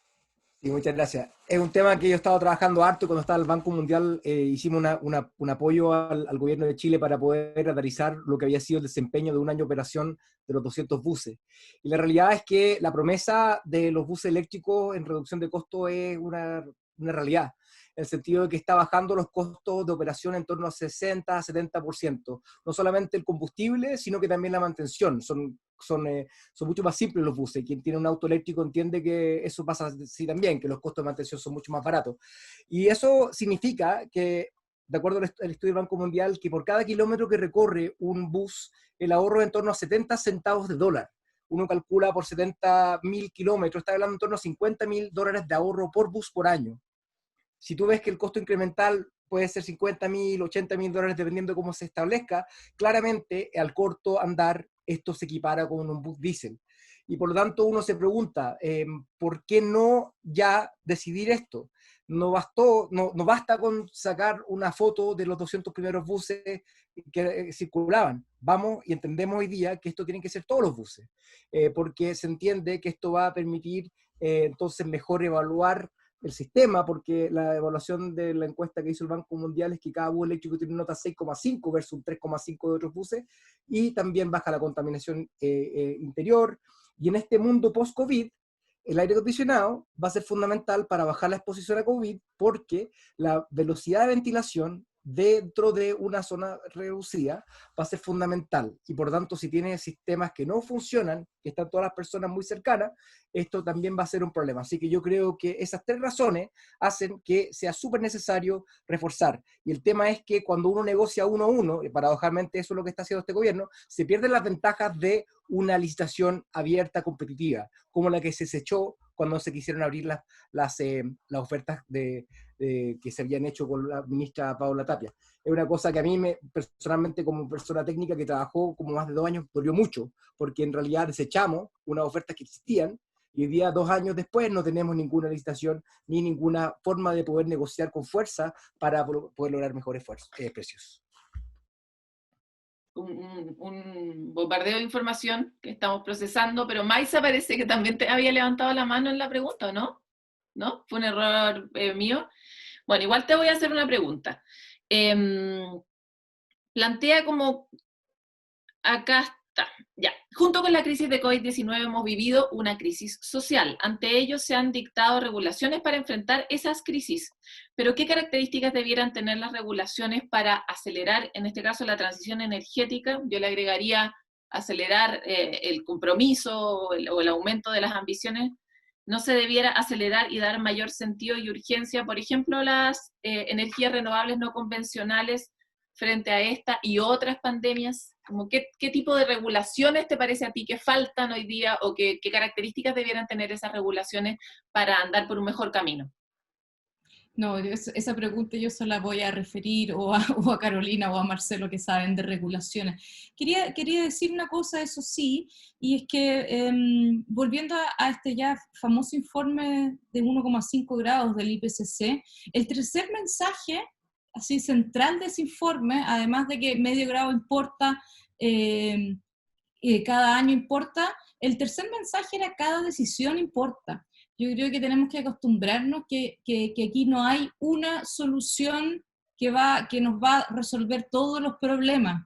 Sí, muchas gracias. Es un tema que yo he estado trabajando harto. Cuando estaba el Banco Mundial, hicimos un apoyo al gobierno de Chile para poder analizar lo que había sido el desempeño de un año de operación de los 200 buses. Y la realidad es que la promesa de los buses eléctricos en reducción de costo es una realidad, en el sentido de que está bajando los costos de operación en torno a 60-70%. No solamente el combustible, sino que también la mantención. Son mucho más simples los buses. Quien tiene un auto eléctrico entiende que eso pasa así también, que los costos de mantención son mucho más baratos. Y eso significa que, de acuerdo al estudio del Banco Mundial, que por cada kilómetro que recorre un bus, el ahorro es en torno a 70 centavos de dólar. Uno calcula por 70.000 kilómetros, está hablando en torno a $50.000 de ahorro por bus por año. Si tú ves que el costo incremental puede ser $50.000, $80.000, dependiendo de cómo se establezca, claramente al corto andar esto se equipara con un bus diésel. Y por lo tanto uno se pregunta, ¿por qué no ya decidir esto? No basta con sacar una foto de los 200 primeros buses que circulaban. Vamos y entendemos hoy día que esto tienen que ser todos los buses, porque se entiende que esto va a permitir entonces mejor evaluar el sistema, porque la evaluación de la encuesta que hizo el Banco Mundial es que cada bus eléctrico tiene una nota 6,5 versus un 3,5 de otros buses, y también baja la contaminación interior. Y en este mundo post-COVID, el aire acondicionado va a ser fundamental para bajar la exposición a COVID, porque la velocidad de ventilación dentro de una zona reducida va a ser fundamental. Y por lo tanto, si tienes sistemas que no funcionan, que están todas las personas muy cercanas, esto también va a ser un problema. Así que yo creo que esas tres razones hacen que sea súper necesario reforzar. Y el tema es que cuando uno negocia uno a uno, y paradojalmente eso es lo que está haciendo este gobierno, se pierden las ventajas de una licitación abierta, competitiva, como la que se echó cuando se quisieron abrir las ofertas que se habían hecho con la ministra Paola Tapia. Es una cosa que a mí, personalmente, como persona técnica que trabajó como más de 2 años, dolió mucho, porque en realidad desechamos unas ofertas que existían, y hoy día, 2 años después, no tenemos ninguna licitación ni ninguna forma de poder negociar con fuerza para poder lograr mejores precios. Un bombardeo de información que estamos procesando, pero Maisa parece que también te había levantado la mano en la pregunta, ¿no? ¿No? Fue un error mío. Bueno, igual te voy a hacer una pregunta. Plantea como, acá está, ya. Junto con la crisis de COVID-19 hemos vivido una crisis social. Ante ello se han dictado regulaciones para enfrentar esas crisis. Pero ¿qué características debieran tener las regulaciones para acelerar, en este caso, la transición energética? Yo le agregaría acelerar el compromiso o el aumento de las ambiciones. ¿No se debiera acelerar y dar mayor sentido y urgencia, por ejemplo, las energías renovables no convencionales frente a esta y otras pandemias? Como ¿qué tipo de regulaciones te parece a ti que faltan hoy día o qué características debieran tener esas regulaciones para andar por un mejor camino? No, esa pregunta yo se la voy a referir o a Carolina o a Marcelo, que saben de regulaciones. Quería decir una cosa, eso sí, y es que volviendo a este ya famoso informe de 1,5 grados del IPCC, el tercer mensaje así central de ese informe, además de que medio grado importa, cada año importa, el tercer mensaje era cada decisión importa. Yo creo que tenemos que acostumbrarnos que aquí no hay una solución que nos va a resolver todos los problemas.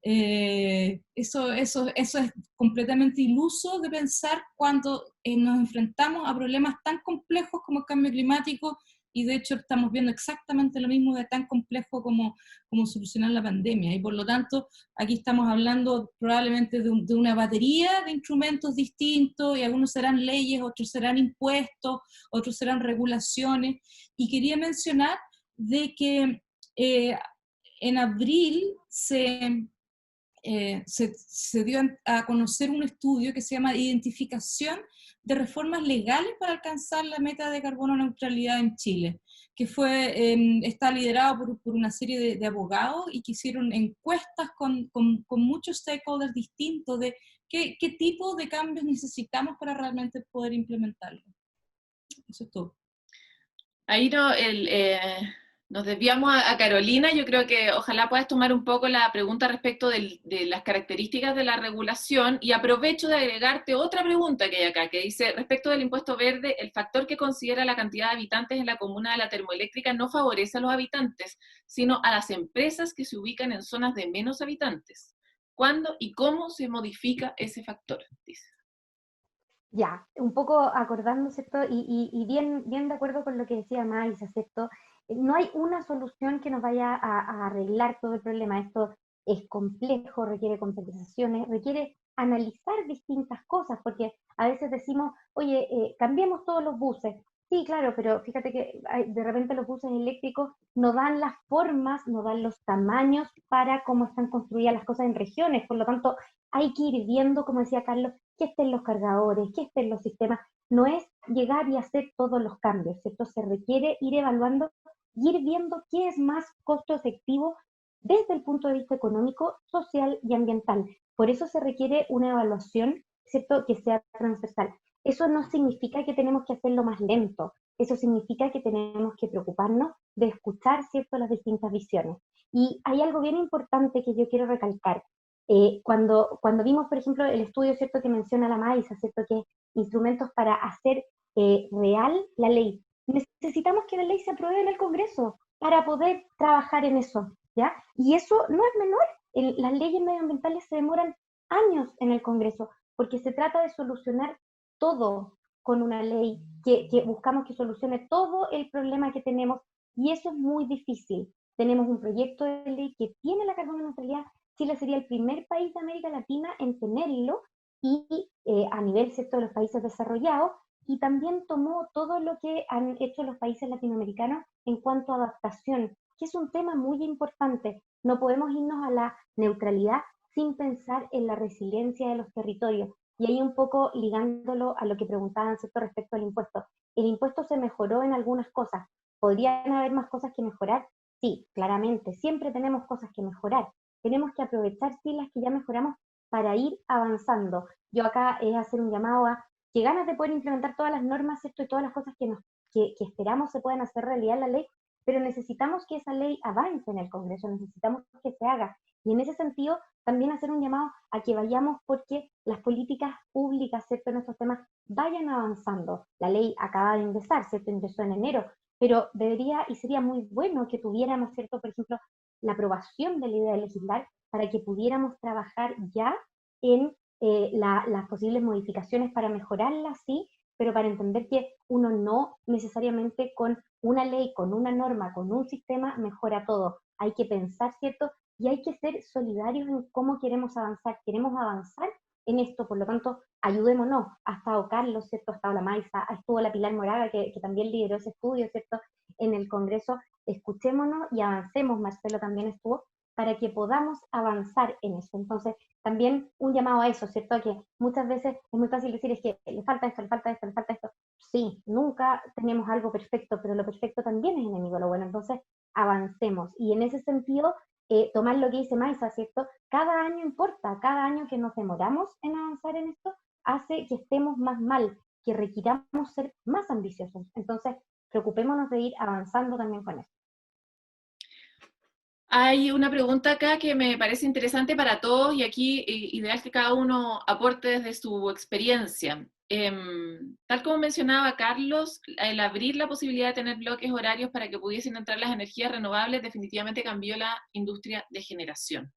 Eso es completamente iluso de pensar cuando nos enfrentamos a problemas tan complejos como el cambio climático, y de hecho estamos viendo exactamente lo mismo de tan complejo como solucionar la pandemia, y por lo tanto aquí estamos hablando probablemente de una batería de instrumentos distintos, y algunos serán leyes, otros serán impuestos, otros serán regulaciones, y quería mencionar de que en abril se dio a conocer un estudio que se llama Identificación de reformas legales para alcanzar la meta de carbono neutralidad en Chile, que está liderado por una serie de abogados y que hicieron encuestas con muchos stakeholders distintos de qué tipo de cambios necesitamos para realmente poder implementarlo. Eso es todo. Ahí nos desviamos a Carolina. Yo creo que ojalá puedas tomar un poco la pregunta respecto de las características de la regulación, y aprovecho de agregarte otra pregunta que hay acá, que dice, respecto del impuesto verde, el factor que considera la cantidad de habitantes en la comuna de la termoeléctrica no favorece a los habitantes, sino a las empresas que se ubican en zonas de menos habitantes. ¿Cuándo y cómo se modifica ese factor? Dice. Ya, un poco acordando, ¿cierto? Y bien de acuerdo con lo que decía Maisa, ¿cierto? No hay una solución que nos vaya a arreglar todo el problema. Esto es complejo, requiere compensaciones, requiere analizar distintas cosas, porque a veces decimos, oye, cambiemos todos los buses. Sí, claro, pero fíjate que de repente los buses eléctricos no dan las formas, no dan los tamaños para cómo están construidas las cosas en regiones. Por lo tanto, hay que ir viendo, como decía Carlos, que estén los cargadores, que estén los sistemas. No es llegar y hacer todos los cambios, ¿cierto? Se requiere ir evaluando y ir viendo qué es más costo efectivo desde el punto de vista económico, social y ambiental. Por eso se requiere una evaluación, ¿cierto?, que sea transversal. Eso no significa que tenemos que hacerlo más lento, eso significa que tenemos que preocuparnos de escuchar, ¿cierto?, las distintas visiones. Y hay algo bien importante que yo quiero recalcar. Cuando vimos, por ejemplo, el estudio, ¿cierto?, que menciona la Maisa, ¿cierto?, que instrumentos para hacer real la ley. Necesitamos que la ley se apruebe en el Congreso para poder trabajar en eso, ¿ya? Y eso no es menor. Las leyes medioambientales se demoran años en el Congreso, porque se trata de solucionar todo con una ley, que buscamos que solucione todo el problema que tenemos, y eso es muy difícil. Tenemos un proyecto de ley que tiene la carbono neutralidad. Chile sería el primer país de América Latina en tenerlo, y a nivel, ¿cierto?, de los países desarrollados, y también tomó todo lo que han hecho los países latinoamericanos en cuanto a adaptación, que es un tema muy importante. No podemos irnos a la neutralidad sin pensar en la resiliencia de los territorios. Y ahí un poco ligándolo a lo que preguntaban, ¿cierto?, respecto al impuesto. El impuesto se mejoró en algunas cosas. ¿Podrían haber más cosas que mejorar? Sí, claramente. Siempre tenemos cosas que mejorar. Tenemos que aprovechar, sí, las que ya mejoramos para ir avanzando. Yo acá es hacer un llamado a que ganas de poder implementar todas las normas, ¿cierto?, y todas las cosas que esperamos se puedan hacer realidad en la ley, pero necesitamos que esa ley avance en el Congreso, necesitamos que se haga. Y en ese sentido, también hacer un llamado a que vayamos porque las políticas públicas, ¿cierto?, en estos temas vayan avanzando. La ley acaba de ingresar, ¿cierto?, ingresó en enero, pero debería y sería muy bueno que tuviéramos, ¿cierto?, por ejemplo, la aprobación de la idea de legislar para que pudiéramos trabajar ya en las posibles modificaciones para mejorarla, sí, pero para entender que uno no necesariamente con una ley, con una norma, con un sistema mejora todo. Hay que pensar, ¿cierto? Y hay que ser solidarios en cómo queremos avanzar. Queremos avanzar en esto, por lo tanto, ayudémonos. Ha estado Carlos, ¿cierto? Ha estado la Maisa, estuvo la Pilar Moraga, que también lideró ese estudio, ¿cierto?, en el Congreso. Escuchémonos y avancemos. Marcelo también estuvo, para que podamos avanzar en eso. Entonces, también un llamado a eso, ¿cierto? A que muchas veces es muy fácil decir, es que le falta esto, le falta esto, le falta esto. Sí, nunca tenemos algo perfecto, pero lo perfecto también es enemigo de lo bueno. Entonces, avancemos. Y en ese sentido, tomar lo que dice Maisa, ¿cierto? Cada año importa, cada año que nos demoramos en avanzar en esto, hace que estemos más mal, que requiramos ser más ambiciosos. Entonces, preocupémonos de ir avanzando también con esto. Hay una pregunta acá que me parece interesante para todos, y aquí ideal que cada uno aporte desde su experiencia. Tal como mencionaba Carlos, el abrir la posibilidad de tener bloques horarios para que pudiesen entrar las energías renovables definitivamente cambió la industria de generación.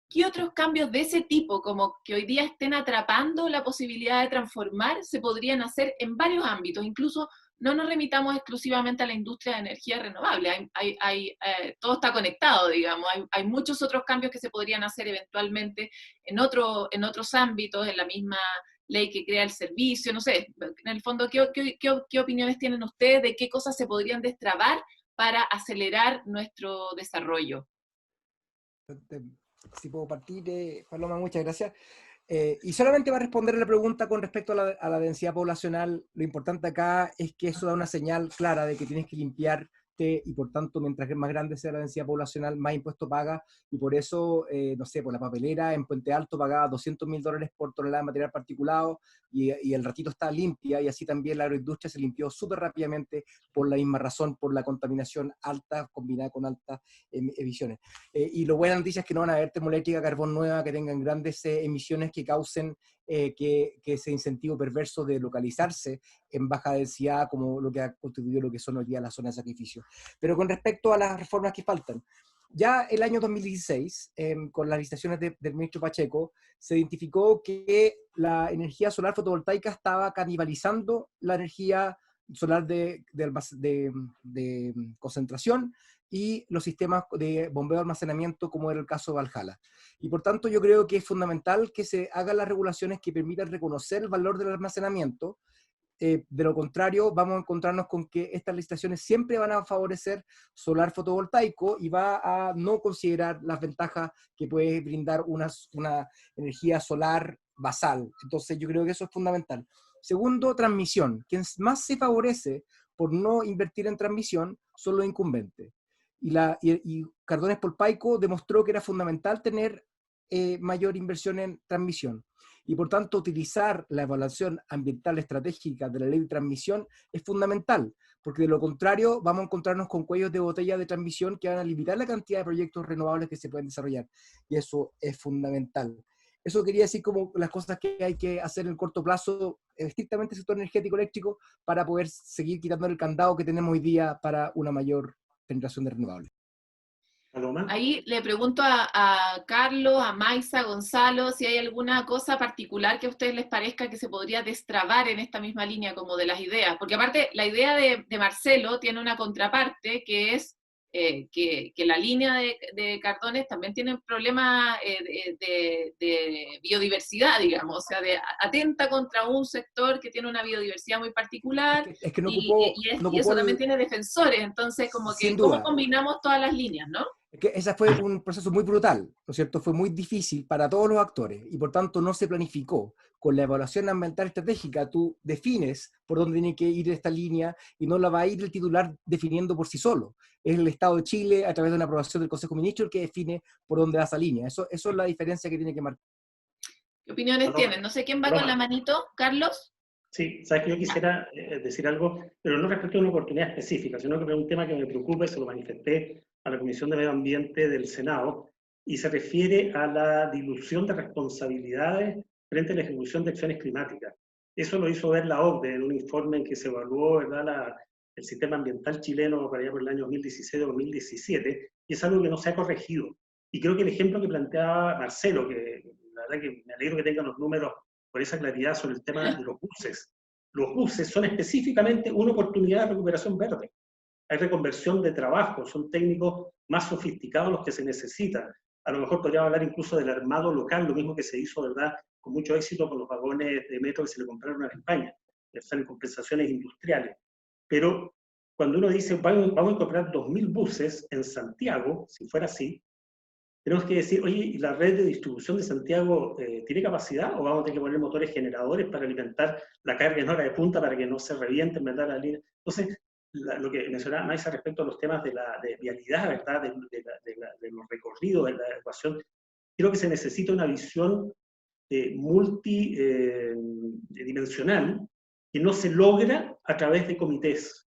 ¿Qué otros cambios de ese tipo, como que hoy día estén atrapando la posibilidad de transformar, se podrían hacer en varios ámbitos? Incluso no nos remitamos exclusivamente a la industria de energía renovable, todo está conectado, digamos, hay muchos otros cambios que se podrían hacer eventualmente en otros ámbitos, en la misma ley que crea el servicio, no sé, en el fondo, ¿qué opiniones tienen ustedes de qué cosas se podrían destrabar para acelerar nuestro desarrollo? Si puedo partir, Paloma, muchas gracias. Y solamente va a responder a la pregunta con respecto a la densidad poblacional. Lo importante acá es que eso da una señal clara de que tienes que limpiarte, y por tanto, mientras más grande sea la densidad poblacional, más impuesto paga, y por eso, no sé, por la papelera en Puente Alto pagaba $200.000 por tonelada de material particulado, y el ratito está limpia, y así también la agroindustria se limpió súper rápidamente por la misma razón, por la contaminación alta combinada con altas emisiones. Y lo buena noticia es que no van a haber termoeléctrica carbón nueva que tengan grandes emisiones que causen que ese incentivo perverso de localizarse en baja densidad, como lo que ha constituido lo que son hoy día las zonas de sacrificio. Pero con respecto a las reformas que faltan, ya el año 2016, con las licitaciones del ministro Pacheco, se identificó que la energía solar fotovoltaica estaba canibalizando la energía solar de concentración y los sistemas de bombeo de almacenamiento, como era el caso de Valhalla. Y por tanto yo creo que es fundamental que se hagan las regulaciones que permitan reconocer el valor del almacenamiento. De lo contrario, vamos a encontrarnos con que estas licitaciones siempre van a favorecer solar fotovoltaico y va a no considerar las ventajas que puede brindar una energía solar basal. Entonces yo creo que eso es fundamental. Segundo, transmisión. Quien más se favorece por no invertir en transmisión son los incumbentes. Y Cardones Polpaico demostró que era fundamental tener mayor inversión en transmisión. Y por tanto, utilizar la evaluación ambiental estratégica de la ley de transmisión es fundamental, porque de lo contrario vamos a encontrarnos con cuellos de botella de transmisión que van a limitar la cantidad de proyectos renovables que se pueden desarrollar. Y eso es fundamental. Eso quería decir como las cosas que hay que hacer en el corto plazo, estrictamente el sector energético eléctrico, para poder seguir quitando el candado que tenemos hoy día para una mayor penetración de renovables. Ahí le pregunto a Carlos, a Maisa, a Gonzalo, si hay alguna cosa particular que a ustedes les parezca que se podría destrabar en esta misma línea como de las ideas, porque aparte la idea de Marcelo tiene una contraparte que es que la línea de Cardones también tiene problemas de biodiversidad, digamos, o sea, atenta contra un sector que tiene una biodiversidad muy particular, Es que no y ocupó eso también tiene defensores, entonces como que sin cómo duda. combinamos todas las líneas, ¿no? Es que ese fue un proceso muy brutal, ¿no es cierto? Fue muy difícil para todos los actores y por tanto no se planificó. Con la evaluación ambiental estratégica tú defines por dónde tiene que ir esta línea y no la va a ir el titular definiendo por sí solo. Es el Estado de Chile, a través de una aprobación del Consejo de Ministros, el que define por dónde va esa línea. Eso es la diferencia que tiene que marcar. ¿Qué opiniones tienen? No sé quién va con la manito, Carlos. Sí, sabes que yo quisiera decir algo, pero no respecto a una oportunidad específica, sino que es un tema que me preocupa y se lo manifesté a la Comisión de Medio Ambiente del Senado, y se refiere a la dilución de responsabilidades frente a la ejecución de acciones climáticas. Eso lo hizo ver la OCDE en un informe en que se evaluó, ¿verdad?, el sistema ambiental chileno para allá por el año 2016 o 2017, y es algo que no se ha corregido. Y creo que el ejemplo que planteaba Marcelo, que la verdad que me alegro que tengan los números por esa claridad sobre el tema de los buses. Los buses son específicamente una oportunidad de recuperación verde. Hay reconversión de trabajo, son técnicos más sofisticados los que se necesitan. A lo mejor podríamos hablar incluso del armado local, lo mismo que se hizo, ¿verdad?, con mucho éxito con los vagones de metro que se le compraron a España, que están en compensaciones industriales. Pero cuando uno dice, vamos a comprar 2.000 buses en Santiago, si fuera así, tenemos que decir, oye, ¿y la red de distribución de Santiago tiene capacidad o vamos a tener que poner motores generadores para alimentar la carga en hora de punta para que no se revienten, ¿verdad?, la línea? Entonces, lo que mencionaba Maisa respecto a los temas de vialidad, ¿verdad?, de los recorridos, de la ecuación, creo que se necesita una visión multidimensional que no se logra a través de comités.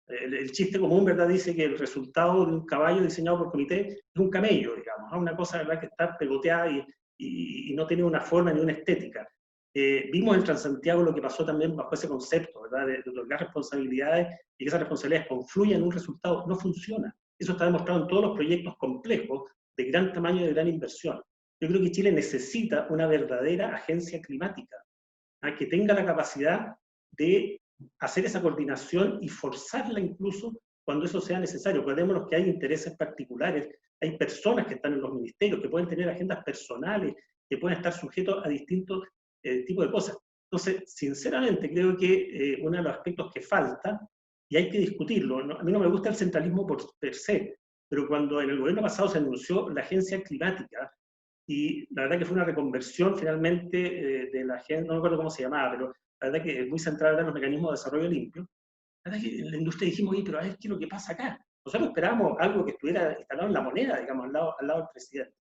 El chiste común, ¿verdad?, dice que el resultado de un caballo diseñado por comité es un camello, digamos, ¿no? Una cosa, ¿verdad?, que está pegoteada y no tiene una forma ni una estética. Vimos en Transantiago lo que pasó también bajo ese concepto, ¿verdad?, de otorgar responsabilidades y que esas responsabilidades confluyan en un resultado. No funciona. Eso está demostrado en todos los proyectos complejos de gran tamaño y de gran inversión. Yo creo que Chile necesita una verdadera agencia climática, ¿ah?, que tenga la capacidad de hacer esa coordinación y forzarla incluso cuando eso sea necesario. Acordémonos que hay intereses particulares, hay personas que están en los ministerios, que pueden tener agendas personales, que pueden estar sujetos a distintos tipos de cosas. Entonces, sinceramente, creo que uno de los aspectos que falta, y hay que discutirlo, ¿no? A mí no me gusta el centralismo per se, pero cuando en el gobierno pasado se anunció la agencia climática, y la verdad que fue una reconversión finalmente de la agencia, no me acuerdo cómo se llamaba, pero la verdad que es muy centrada en los mecanismos de desarrollo limpio. La verdad que en la industria dijimos, oye, pero a ver, ¿qué es lo que pasa acá? Nosotros esperábamos algo que estuviera instalado en la moneda, digamos, al lado del presidente.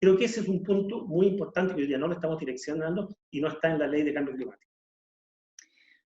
Creo que ese es un punto muy importante que hoy día no lo estamos direccionando y no está en la ley de cambio climático.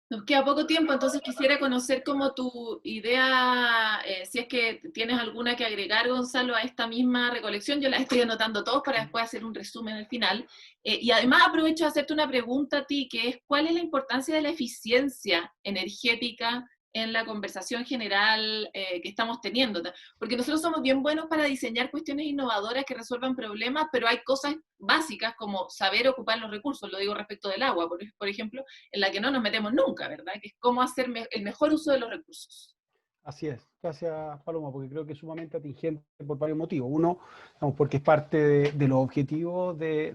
Nos queda poco tiempo, entonces quisiera conocer como tu idea, si es que tienes alguna que agregar, Gonzalo, a esta misma recolección. Yo las estoy anotando todos para después hacer un resumen al final. Y además aprovecho de hacerte una pregunta a ti, que es, ¿cuál es la importancia de la eficiencia energética en la conversación general que estamos teniendo? Porque nosotros somos bien buenos para diseñar cuestiones innovadoras que resuelvan problemas, pero hay cosas básicas como saber ocupar los recursos, lo digo respecto del agua, por ejemplo, en la que no nos metemos nunca, ¿verdad? Que es cómo hacer el mejor uso de los recursos. Así es, gracias Paloma, porque creo que es sumamente atingente por varios motivos. Uno, porque es parte de los objetivos de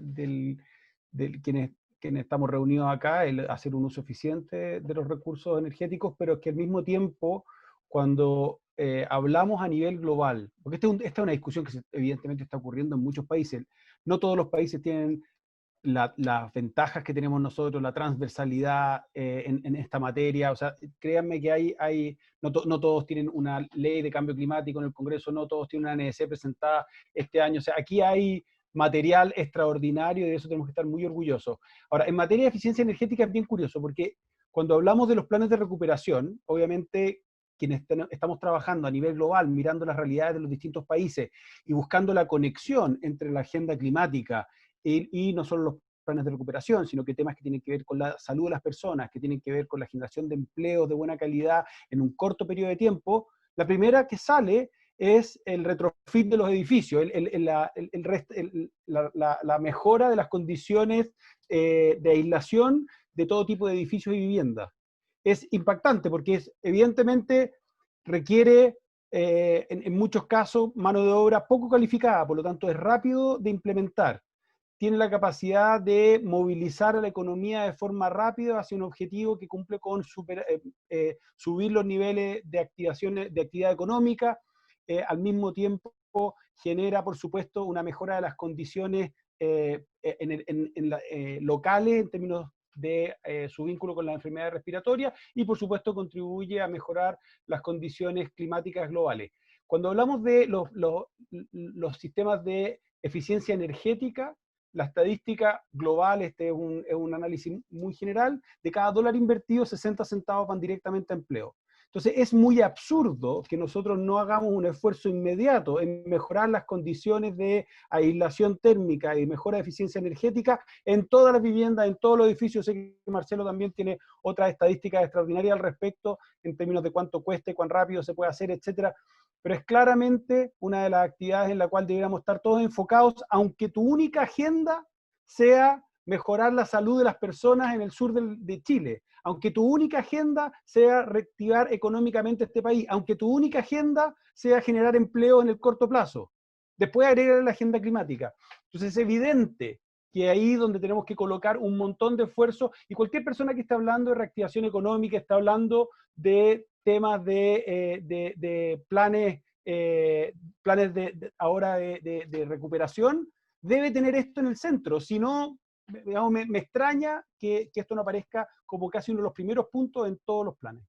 quienes estamos reunidos acá, el hacer un uso eficiente de los recursos energéticos, pero es que al mismo tiempo, cuando hablamos a nivel global, porque esta es una discusión que evidentemente está ocurriendo en muchos países, no todos los países tienen las ventajas que tenemos nosotros, la transversalidad en esta materia. O sea, créanme que no todos tienen una ley de cambio climático en el Congreso, no todos tienen una NDC presentada este año. O sea, aquí hay material extraordinario y de eso tenemos que estar muy orgullosos. Ahora, en materia de eficiencia energética es bien curioso, porque cuando hablamos de los planes de recuperación, obviamente quienes estamos trabajando a nivel global, mirando las realidades de los distintos países y buscando la conexión entre la agenda climática y no solo los planes de recuperación, sino que temas que tienen que ver con la salud de las personas, que tienen que ver con la generación de empleos de buena calidad en un corto periodo de tiempo, la primera que sale es el retrofit de los edificios, la mejora de las condiciones de aislación de todo tipo de edificios y viviendas. Es impactante porque evidentemente requiere en muchos casos, mano de obra poco calificada, por lo tanto es rápido de implementar. Tiene la capacidad de movilizar a la economía de forma rápida hacia un objetivo que cumple con subir los niveles de actividad económica, al mismo tiempo genera, por supuesto, una mejora de las condiciones locales en términos de su vínculo con las enfermedades respiratorias y, por supuesto, contribuye a mejorar las condiciones climáticas globales. Cuando hablamos de los sistemas de eficiencia energética, la estadística global, este es un análisis muy general, de cada dólar invertido, 60 centavos van directamente a empleo. Entonces es muy absurdo que nosotros no hagamos un esfuerzo inmediato en mejorar las condiciones de aislación térmica y mejora de eficiencia energética en todas las viviendas, en todos los edificios. Sé que Marcelo también tiene otras estadísticas extraordinarias al respecto, en términos de cuánto cueste, cuán rápido se puede hacer, etcétera. Pero es claramente una de las actividades en la cual deberíamos estar todos enfocados, aunque tu única agenda sea mejorar la salud de las personas en el sur de Chile, aunque tu única agenda sea reactivar económicamente este país, aunque tu única agenda sea generar empleo en el corto plazo. Después agregar la agenda climática. Entonces es evidente que ahí es donde tenemos que colocar un montón de esfuerzo, y cualquier persona que está hablando de reactivación económica, está hablando de temas de planes ahora de recuperación, debe tener esto en el centro. Si no, digamos, me extraña que esto no aparezca como casi uno de los primeros puntos en todos los planes.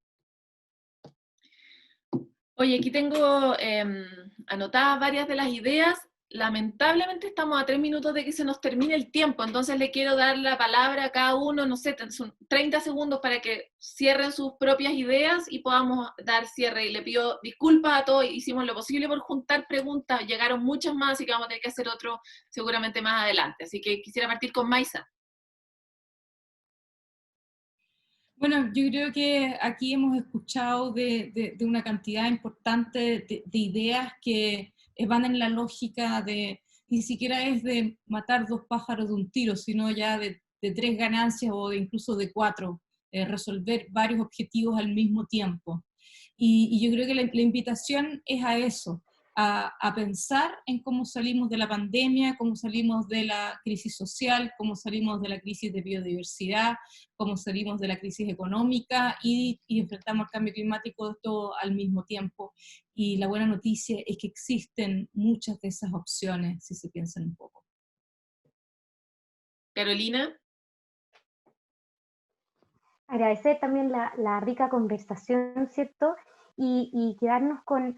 Oye, aquí tengo anotadas varias de las ideas. Lamentablemente estamos a 3 minutos de que se nos termine el tiempo, entonces le quiero dar la palabra a cada uno, no sé, son 30 segundos para que cierren sus propias ideas y podamos dar cierre. Y le pido disculpas a todos, hicimos lo posible por juntar preguntas, llegaron muchas más, así que vamos a tener que hacer otro seguramente más adelante. Así que quisiera partir con Maisa. Bueno, yo creo que aquí hemos escuchado de una cantidad importante de ideas que van en la lógica de, ni siquiera es de matar 2 pájaros de un tiro, sino ya de 3 ganancias o incluso de 4, resolver varios objetivos al mismo tiempo. Y yo creo que la invitación es a eso, a pensar en cómo salimos de la pandemia, cómo salimos de la crisis social, cómo salimos de la crisis de biodiversidad, cómo salimos de la crisis económica y enfrentamos el cambio climático, todo al mismo tiempo. Y la buena noticia es que existen muchas de esas opciones, si se piensan un poco. Carolina. Agradecer también la rica conversación, ¿cierto? Y quedarnos con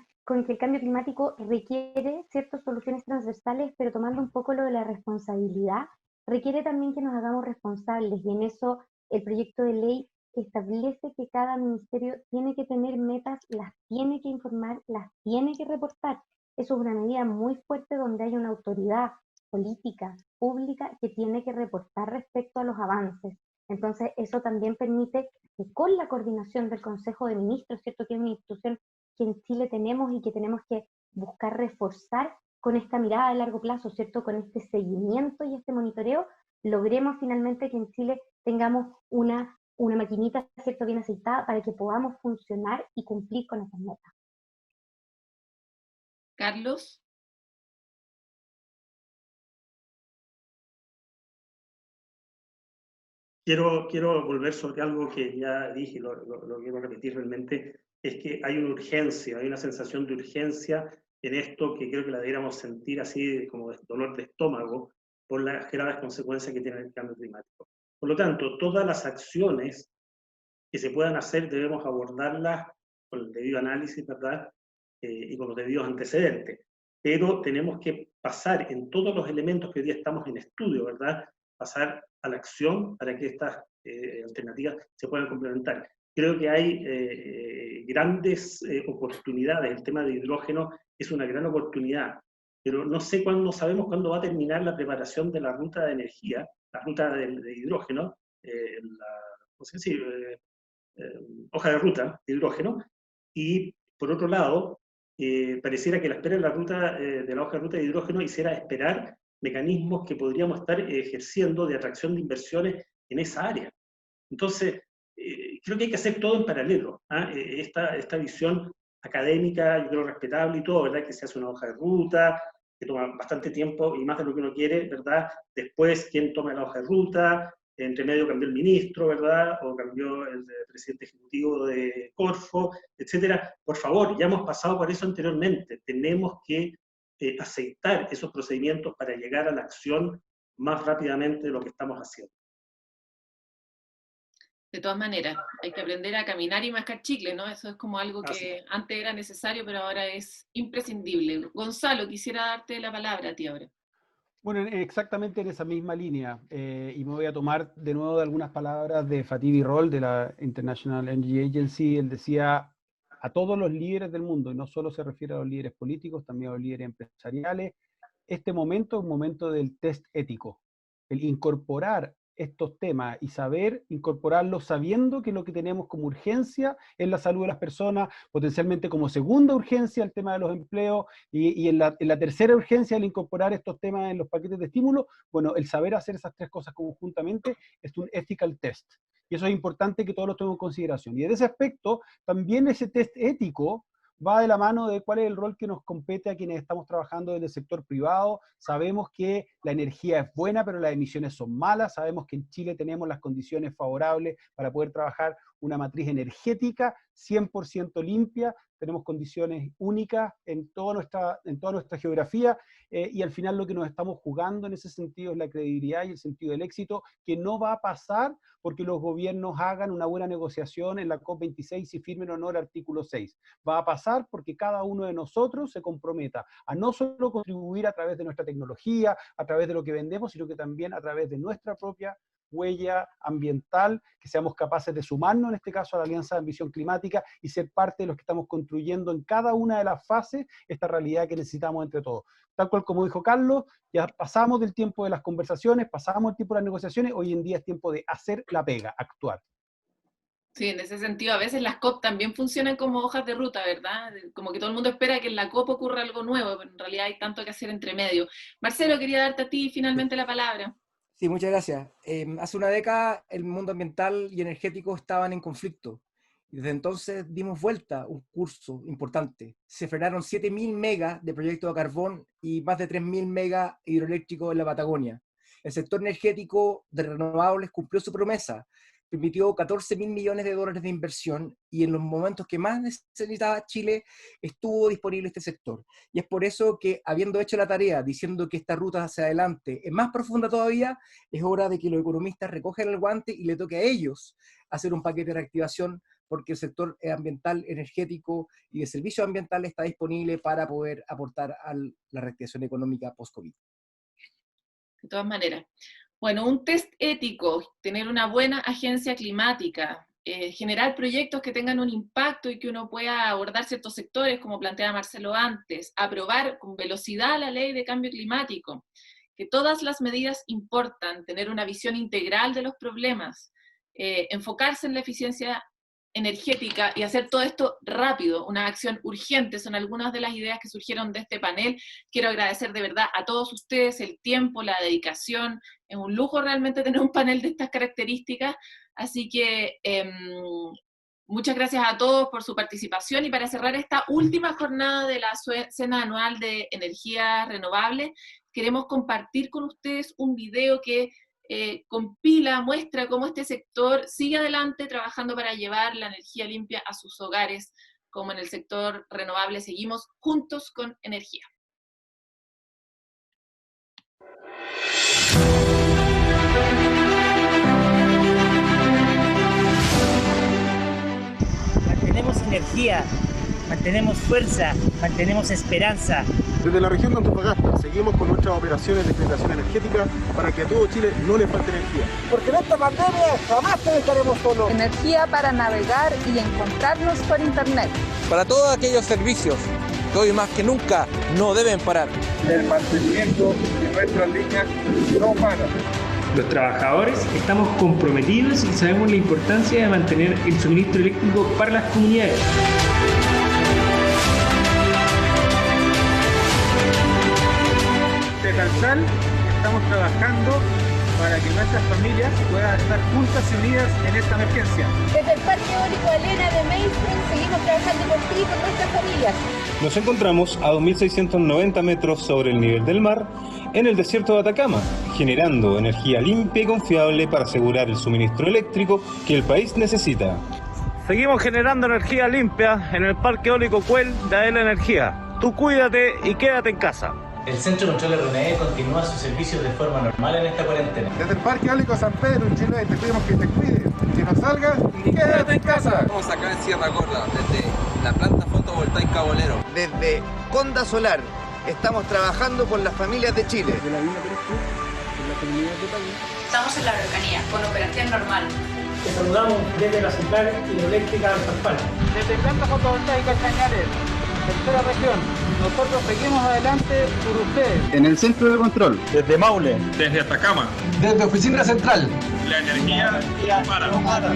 que el cambio climático requiere ciertas soluciones transversales, pero tomando un poco lo de la responsabilidad, requiere también que nos hagamos responsables, y en eso el proyecto de ley establece que cada ministerio tiene que tener metas, las tiene que informar, las tiene que reportar. Eso es una medida muy fuerte donde hay una autoridad política, pública, que tiene que reportar respecto a los avances. Entonces, eso también permite que con la coordinación del Consejo de Ministros, ¿cierto?, que es una institución que en Chile tenemos y que tenemos que buscar reforzar con esta mirada de largo plazo, ¿cierto?, con este seguimiento y este monitoreo, logremos finalmente que en Chile tengamos una maquinita, ¿cierto?, bien aceitada para que podamos funcionar y cumplir con esas metas. Carlos. Quiero volver sobre algo que ya dije, lo quiero repetir realmente, es que hay una urgencia, hay una sensación de urgencia en esto que creo que la deberíamos sentir así como dolor de estómago por las graves consecuencias que tiene el cambio climático. Por lo tanto, todas las acciones que se puedan hacer debemos abordarlas con el debido análisis, ¿verdad? Y con los debidos antecedentes. Pero tenemos que pasar en todos los elementos que hoy día estamos en estudio, ¿verdad? Pasar a la acción para que estas alternativas se puedan complementar. Creo que hay grandes oportunidades. El tema de hidrógeno es una gran oportunidad, pero no sabemos cuándo va a terminar la preparación de la ruta de energía, la ruta de hidrógeno, no sé si, hoja de ruta de hidrógeno, y por otro lado, pareciera que la espera de la ruta de la hoja de ruta de hidrógeno hiciera esperar mecanismos que podríamos estar ejerciendo de atracción de inversiones en esa área. Entonces, creo que hay que hacer todo en paralelo. Esta visión académica, yo creo respetable y todo, ¿verdad? Que se hace una hoja de ruta, que toma bastante tiempo y más de lo que uno quiere, ¿verdad? Después, ¿quién toma la hoja de ruta? Entre medio cambió el ministro, ¿verdad? O cambió el presidente ejecutivo de Corfo, etcétera. Por favor, ya hemos pasado por eso anteriormente. Tenemos que aceitar esos procedimientos para llegar a la acción más rápidamente de lo que estamos haciendo. De todas maneras, hay que aprender a caminar y mascar chicle, ¿no? Eso es como algo que antes era necesario, pero ahora es imprescindible. Gonzalo, quisiera darte la palabra a ti ahora. Bueno, exactamente en esa misma línea, y me voy a tomar de nuevo de algunas palabras de Fatih Birol, de la International Energy Agency. Él decía a todos los líderes del mundo, y no solo se refiere a los líderes políticos, también a los líderes empresariales, este momento es un momento del test ético, el incorporar estos temas y saber incorporarlos sabiendo que lo que tenemos como urgencia es la salud de las personas, potencialmente como segunda urgencia el tema de los empleos, y en la tercera urgencia el incorporar estos temas en los paquetes de estímulo. Bueno, el saber hacer esas tres cosas conjuntamente es un ethical test, y eso es importante que todos lo tengamos en consideración. Y en ese aspecto, también ese test ético va de la mano de cuál es el rol que nos compete a quienes estamos trabajando desde el sector privado. Sabemos que la energía es buena, pero las emisiones son malas. Sabemos que en Chile tenemos las condiciones favorables para poder trabajar una matriz energética 100% limpia. Tenemos condiciones únicas en toda nuestra geografía, y al final lo que nos estamos jugando en ese sentido es la credibilidad y el sentido del éxito, que no va a pasar porque los gobiernos hagan una buena negociación en la COP26 y firmen o no el artículo 6. Va a pasar porque cada uno de nosotros se comprometa a no solo contribuir a través de nuestra tecnología, a través de lo que vendemos, sino que también a través de nuestra propia huella ambiental, que seamos capaces de sumarnos en este caso a la Alianza de Ambición Climática y ser parte de los que estamos construyendo en cada una de las fases esta realidad que necesitamos entre todos. Tal cual como dijo Carlos, ya pasamos del tiempo de las conversaciones, pasamos el tiempo de las negociaciones, hoy en día es tiempo de hacer la pega, actuar. Sí, en ese sentido, a veces las COP también funcionan como hojas de ruta, ¿verdad? Como que todo el mundo espera que en la COP ocurra algo nuevo, pero en realidad hay tanto que hacer entre medio. Marcelo, quería darte a ti finalmente la palabra. Sí, muchas gracias. Hace una década el mundo ambiental y energético estaban en conflicto. Y desde entonces dimos vuelta un curso importante. Se frenaron 7.000 megas de proyectos de carbón y más de 3.000 megas hidroeléctricos en la Patagonia. El sector energético de renovables cumplió su promesa, permitió 14.000 millones de dólares de inversión, y en los momentos que más necesitaba Chile estuvo disponible este sector. Y es por eso que, habiendo hecho la tarea, diciendo que esta ruta hacia adelante es más profunda todavía, es hora de que los economistas recojan el guante y le toque a ellos hacer un paquete de reactivación, porque el sector ambiental, energético y de servicios ambientales está disponible para poder aportar a la reactivación económica post-COVID. De todas maneras. Bueno, un test ético, tener una buena agencia climática, generar proyectos que tengan un impacto y que uno pueda abordar ciertos sectores, como planteaba Marcelo antes, aprobar con velocidad la ley de cambio climático, que todas las medidas importan, tener una visión integral de los problemas, enfocarse en la eficiencia energética y hacer todo esto rápido, una acción urgente, son algunas de las ideas que surgieron de este panel. Quiero agradecer de verdad a todos ustedes el tiempo, la dedicación, es un lujo realmente tener un panel de estas características, así que muchas gracias a todos por su participación, y para cerrar esta última jornada de la Cena Anual de Energías Renovables, queremos compartir con ustedes un video que compila, muestra cómo este sector sigue adelante trabajando para llevar la energía limpia a sus hogares, como en el sector renovable seguimos juntos con energía. Mantenemos energía, mantenemos fuerza, mantenemos esperanza. Desde la región de Antofagasta seguimos con nuestras operaciones de generación energética para que a todo Chile no le falte energía. Porque en esta pandemia jamás te dejaremos solos. Energía para navegar y encontrarnos por internet. Para todos aquellos servicios que hoy más que nunca no deben parar. El mantenimiento de nuestras líneas no para. Los trabajadores estamos comprometidos y sabemos la importancia de mantener el suministro eléctrico para las comunidades. De Calzal estamos trabajando para que nuestras familias puedan estar juntas y unidas en esta emergencia. Desde el Parque Eólico Elena de Mainstream seguimos trabajando por ti y con nuestras familias. Nos encontramos a 2.690 metros sobre el nivel del mar, en el desierto de Atacama, generando energía limpia y confiable para asegurar el suministro eléctrico que el país necesita. Seguimos generando energía limpia en el Parque Eólico Cuel de AEL Energía. Tú cuídate y quédate en casa. El Centro de Control RNE continúa sus servicios de forma normal en esta cuarentena. Desde el Parque Eólico San Pedro, en Chile, te pedimos que te cuides, que no salgas y quédate en casa. Estamos acá en Sierra Gorda, desde la planta fotovoltaica Bolero. Desde Conda Solar, estamos trabajando con las familias de Chile. Estamos en la Araucanía, con operación normal. Te saludamos desde la central hidroeléctrica Alfalfal. Desde planta fotovoltaica Cañares, tercera región. Nosotros seguimos adelante por ustedes. En el centro de control. Desde Maule. Desde Atacama. Desde Oficina Central. La energía no para.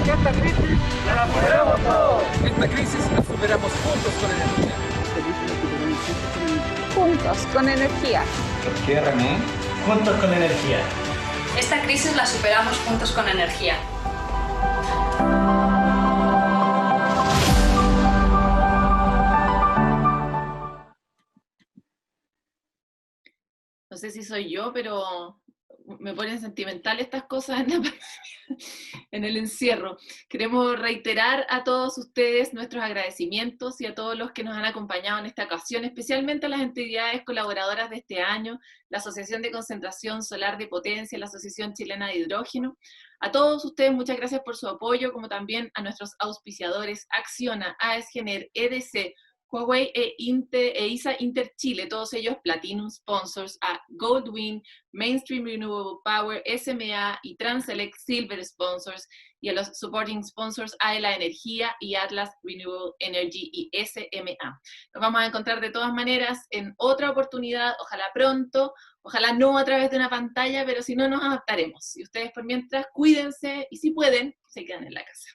Esta crisis la superamos todos. Esta crisis la superamos juntos con energía. Juntos con energía. ¿Por qué, René? Juntos con energía. Esta crisis la superamos juntos con energía. No sé si soy yo, pero me ponen sentimental estas cosas en el encierro. Queremos reiterar a todos ustedes nuestros agradecimientos y a todos los que nos han acompañado en esta ocasión, especialmente a las entidades colaboradoras de este año, la Asociación de Concentración Solar de Potencia, la Asociación Chilena de Hidrógeno. A todos ustedes muchas gracias por su apoyo, como también a nuestros auspiciadores Acciona, AESGener, EDC, Huawei e ISA Interchile, todos ellos Platinum Sponsors, a Goldwind, Mainstream Renewable Power, SMA y Transelect Silver Sponsors, y a los Supporting Sponsors AELA Energía y Atlas Renewable Energy y SMA. Nos vamos a encontrar de todas maneras en otra oportunidad, ojalá pronto, ojalá no a través de una pantalla, pero si no nos adaptaremos. Y ustedes por mientras cuídense y si pueden, se quedan en la casa.